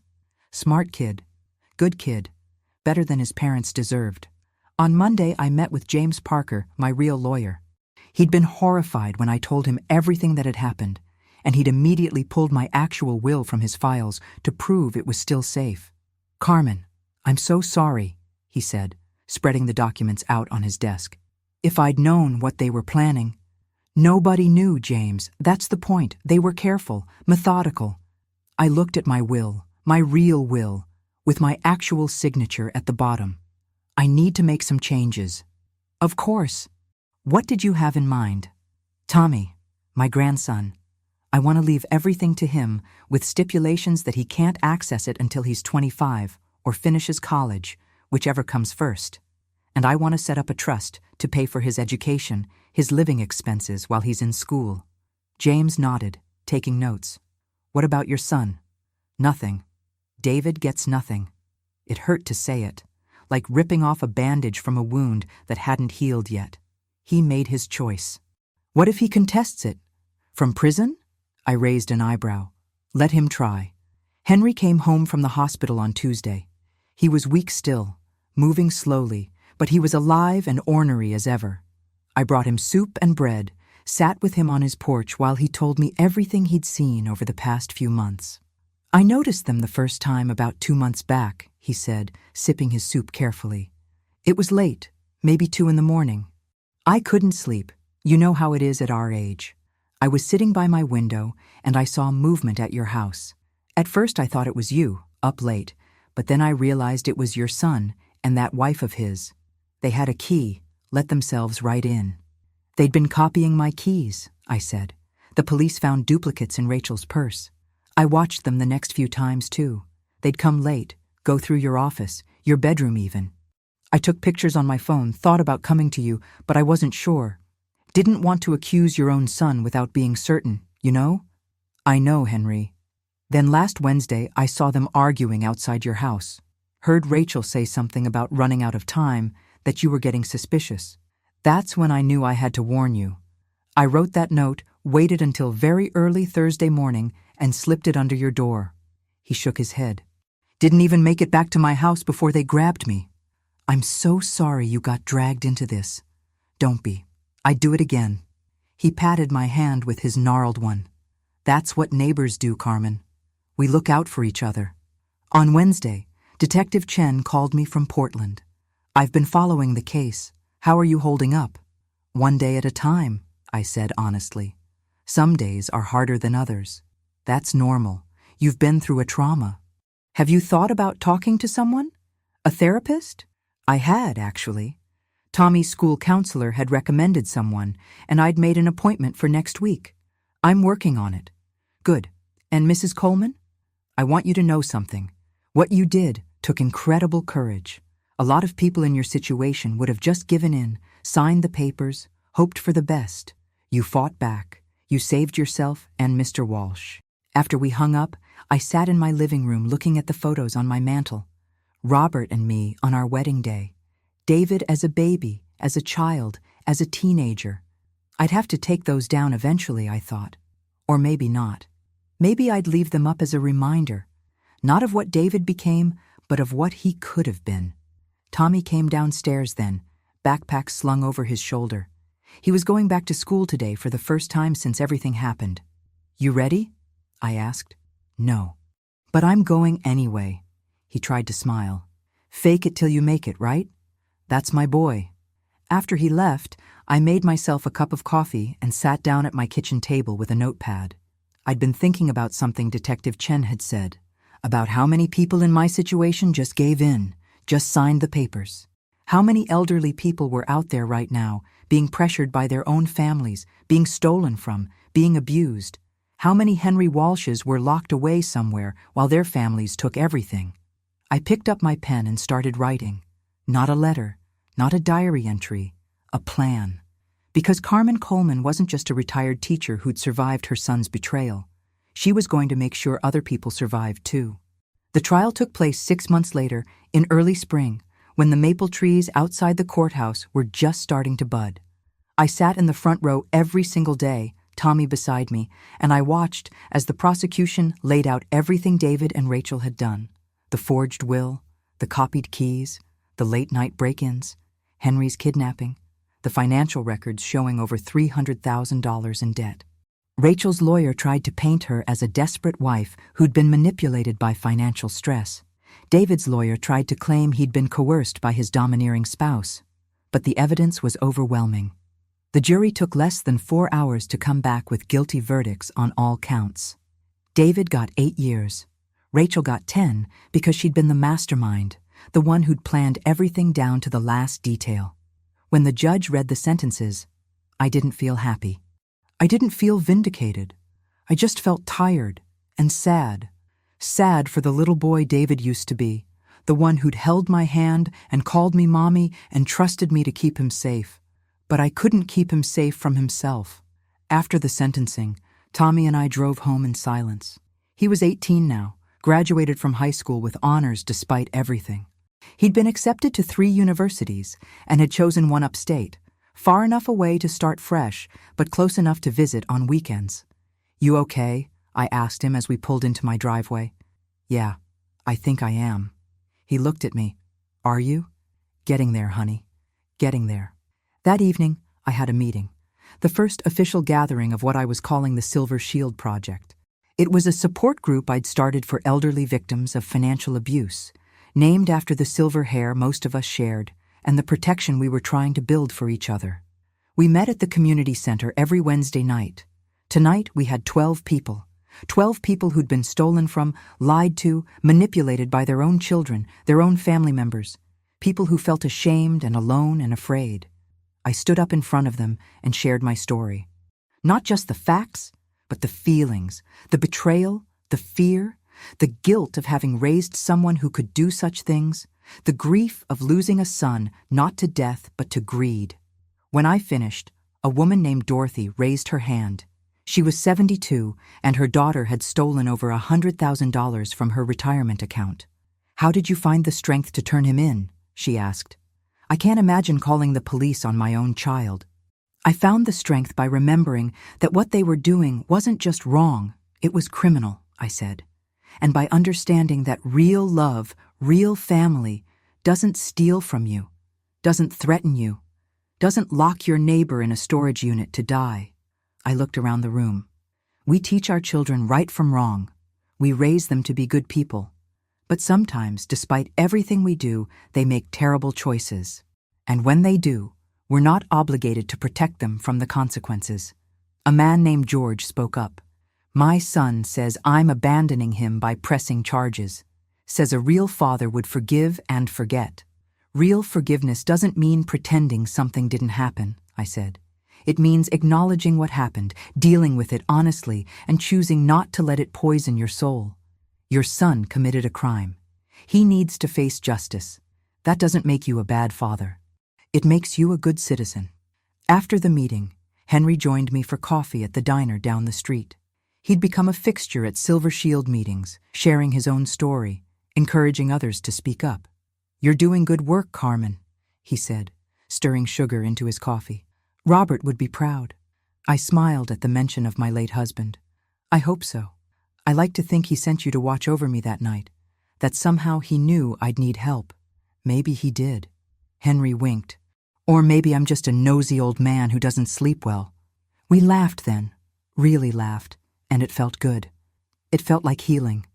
Smart kid. Good kid. Better than his parents deserved. On Monday, I met with James Parker, my real lawyer. He'd been horrified when I told him everything that had happened, and he'd immediately pulled my actual will from his files to prove it was still safe. Carmen, I'm so sorry, he said, spreading the documents out on his desk. If I'd known what they were planning. Nobody knew, James. That's the point. They were careful, methodical. I looked at my will, my real will, with my actual signature at the bottom. I need to make some changes. Of course. What did you have in mind? Tommy, my grandson. I want to leave everything to him with stipulations that he can't access it until he's 25 or finishes college, whichever comes first. And I want to set up a trust to pay for his education, his living expenses while he's in school. James nodded, taking notes. What about your son? Nothing. David gets nothing. It hurt to say it, like ripping off a bandage from a wound that hadn't healed yet. He made his choice. What if he contests it? From prison? I raised an eyebrow. Let him try. Henry came home from the hospital on Tuesday. He was weak still, moving slowly, but he was alive and ornery as ever. I brought him soup and bread, sat with him on his porch while he told me everything he'd seen over the past few months. I noticed them the first time about 2 months back, he said, sipping his soup carefully. It was late, maybe 2 in the morning. I couldn't sleep. You know how it is at our age. I was sitting by my window, and I saw movement at your house. At first I thought it was you, up late, but then I realized it was your son and that wife of his. They had a key, let themselves right in. They'd been copying my keys, I said. The police found duplicates in Rachel's purse. I watched them the next few times, too. They'd come late, go through your office, your bedroom even. I took pictures on my phone, thought about coming to you, but I wasn't sure. Didn't want to accuse your own son without being certain, you know? I know, Henry. Then last Wednesday, I saw them arguing outside your house. Heard Rachel say something about running out of time, that you were getting suspicious. That's when I knew I had to warn you. I wrote that note, waited until very early Thursday morning, and slipped it under your door. He shook his head. Didn't even make it back to my house before they grabbed me. I'm so sorry you got dragged into this. Don't be. I'd do it again. He patted my hand with his gnarled one. That's what neighbors do, Carmen. We look out for each other. On Wednesday, Detective Chen called me from Portland. I've been following the case. How are you holding up? One day at a time, I said honestly. Some days are harder than others. That's normal. You've been through a trauma. Have you thought about talking to someone? A therapist? I had, actually. Tommy's school counselor had recommended someone, and I'd made an appointment for next week. I'm working on it. Good. And Mrs. Coleman? I want you to know something. What you did took incredible courage. A lot of people in your situation would have just given in, signed the papers, hoped for the best. You fought back. You saved yourself and Mr. Walsh. After we hung up, I sat in my living room looking at the photos on my mantel. Robert and me on our wedding day. David as a baby, as a child, as a teenager. I'd have to take those down eventually, I thought. Or maybe not. Maybe I'd leave them up as a reminder, not of what David became, but of what he could have been. Tommy came downstairs then, backpack slung over his shoulder. He was going back to school today for the first time since everything happened. You ready? I asked. No. But I'm going anyway. He tried to smile. Fake it till you make it, right? That's my boy. After he left, I made myself a cup of coffee and sat down at my kitchen table with a notepad. I'd been thinking about something Detective Chen had said, about how many people in my situation just gave in, just signed the papers. How many elderly people were out there right now, being pressured by their own families, being stolen from, being abused. How many Henry Walshes were locked away somewhere while their families took everything. I picked up my pen and started writing. Not a letter, not a diary entry, a plan. Because Carmen Coleman wasn't just a retired teacher who'd survived her son's betrayal. She was going to make sure other people survived too. The trial took place 6 months later, in early spring, when the maple trees outside the courthouse were just starting to bud. I sat in the front row every single day, Tommy beside me, and I watched as the prosecution laid out everything David and Rachel had done. The forged will, the copied keys, the late-night break-ins, Henry's kidnapping, the financial records showing over $300,000 in debt. Rachel's lawyer tried to paint her as a desperate wife who'd been manipulated by financial stress. David's lawyer tried to claim he'd been coerced by his domineering spouse. But the evidence was overwhelming. The jury took less than 4 hours to come back with guilty verdicts on all counts. David got 8 years. Rachel got 10 because she'd been the mastermind, the one who'd planned everything down to the last detail. When the judge read the sentences, I didn't feel happy. I didn't feel vindicated. I just felt tired and sad. Sad for the little boy David used to be, the one who'd held my hand and called me mommy and trusted me to keep him safe. But I couldn't keep him safe from himself. After the sentencing, Tommy and I drove home in silence. He was 18 now, graduated from high school with honors despite everything. He'd been accepted to 3 universities and had chosen one upstate, far enough away to start fresh, but close enough to visit on weekends. You okay? I asked him as we pulled into my driveway. Yeah, I think I am. He looked at me. Are you? Getting there, honey. Getting there. That evening, I had a meeting, the first official gathering of what I was calling the Silver Shield Project. It was a support group I'd started for elderly victims of financial abuse, named after the silver hair most of us shared and the protection we were trying to build for each other. We met at the community center every Wednesday night, Tonight we had 12 people. 12 people who'd been stolen from, lied to, manipulated by their own children, their own family members. People who felt ashamed and alone and afraid. I stood up in front of them and shared my story. Not just the facts, but the feelings, the betrayal, the fear, the guilt of having raised someone who could do such things, the grief of losing a son not to death but to greed. When I finished, a woman named Dorothy raised her hand. She was 72, and her daughter had stolen over $100,000 from her retirement account. "How did you find the strength to turn him in?" she asked. "I can't imagine calling the police on my own child." "I found the strength by remembering that what they were doing wasn't just wrong, it was criminal," I said. "And by understanding that real love, real family, doesn't steal from you, doesn't threaten you, doesn't lock your neighbor in a storage unit to die." I looked around the room. We teach our children right from wrong. We raise them to be good people. But sometimes, despite everything we do, they make terrible choices. And when they do, we're not obligated to protect them from the consequences. A man named George spoke up. "My son says I'm abandoning him by pressing charges. Says a real father would forgive and forget." "Real forgiveness doesn't mean pretending something didn't happen," I said. "It means acknowledging what happened, dealing with it honestly, and choosing not to let it poison your soul. Your son committed a crime. He needs to face justice. That doesn't make you a bad father. It makes you a good citizen." After the meeting, Henry joined me for coffee at the diner down the street. He'd become a fixture at Silver Shield meetings, sharing his own story, encouraging others to speak up. "You're doing good work, Carmen," he said, stirring sugar into his coffee. "Robert would be proud." I smiled at the mention of my late husband. "I hope so. I like to think he sent you to watch over me that night, that somehow he knew I'd need help. Maybe he did." Henry winked. "Or maybe I'm just a nosy old man who doesn't sleep well." We laughed then, really laughed, and it felt good. It felt like healing.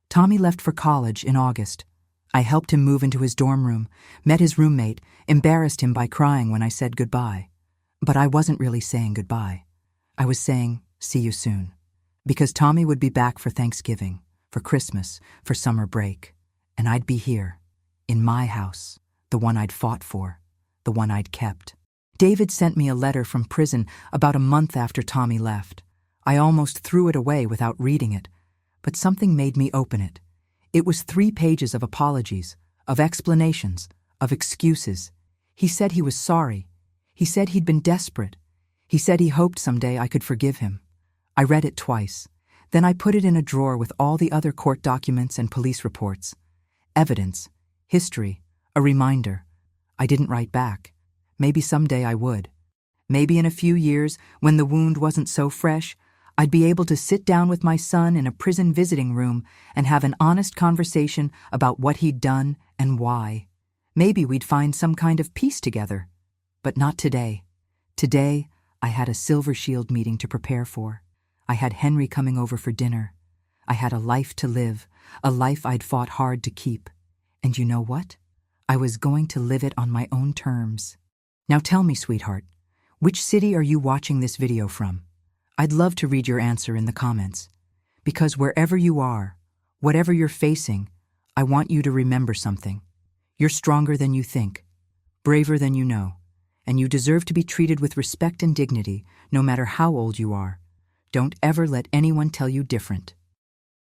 Tommy left for college in August. I helped him move into his dorm room, met his roommate, embarrassed him by crying when I said goodbye. But I wasn't really saying goodbye. I was saying, see you soon. Because Tommy would be back for Thanksgiving, for Christmas, for summer break. And I'd be here, in my house, the one I'd fought for, the one I'd kept. David sent me a letter from prison about a month after Tommy left. I almost threw it away without reading it, but something made me open it. It was 3 pages of apologies, of explanations, of excuses. He said he was sorry. He said he'd been desperate. He said he hoped someday I could forgive him. I read it twice. Then I put it in a drawer with all the other court documents and police reports. Evidence, history, a reminder. I didn't write back. Maybe someday I would. Maybe in a few years, when the wound wasn't so fresh, I'd be able to sit down with my son in a prison visiting room and have an honest conversation about what he'd done and why. Maybe we'd find some kind of peace together. But not today. Today, I had a Silver Shield meeting to prepare for. I had Henry coming over for dinner. I had a life to live, a life I'd fought hard to keep. And you know what? I was going to live it on my own terms. Now tell me, sweetheart, which city are you watching this video from? I'd love to read your answer in the comments. Because wherever you are, whatever you're facing, I want you to remember something. You're stronger than you think, braver than you know. And you deserve to be treated with respect and dignity, no matter how old you are. Don't ever let anyone tell you different.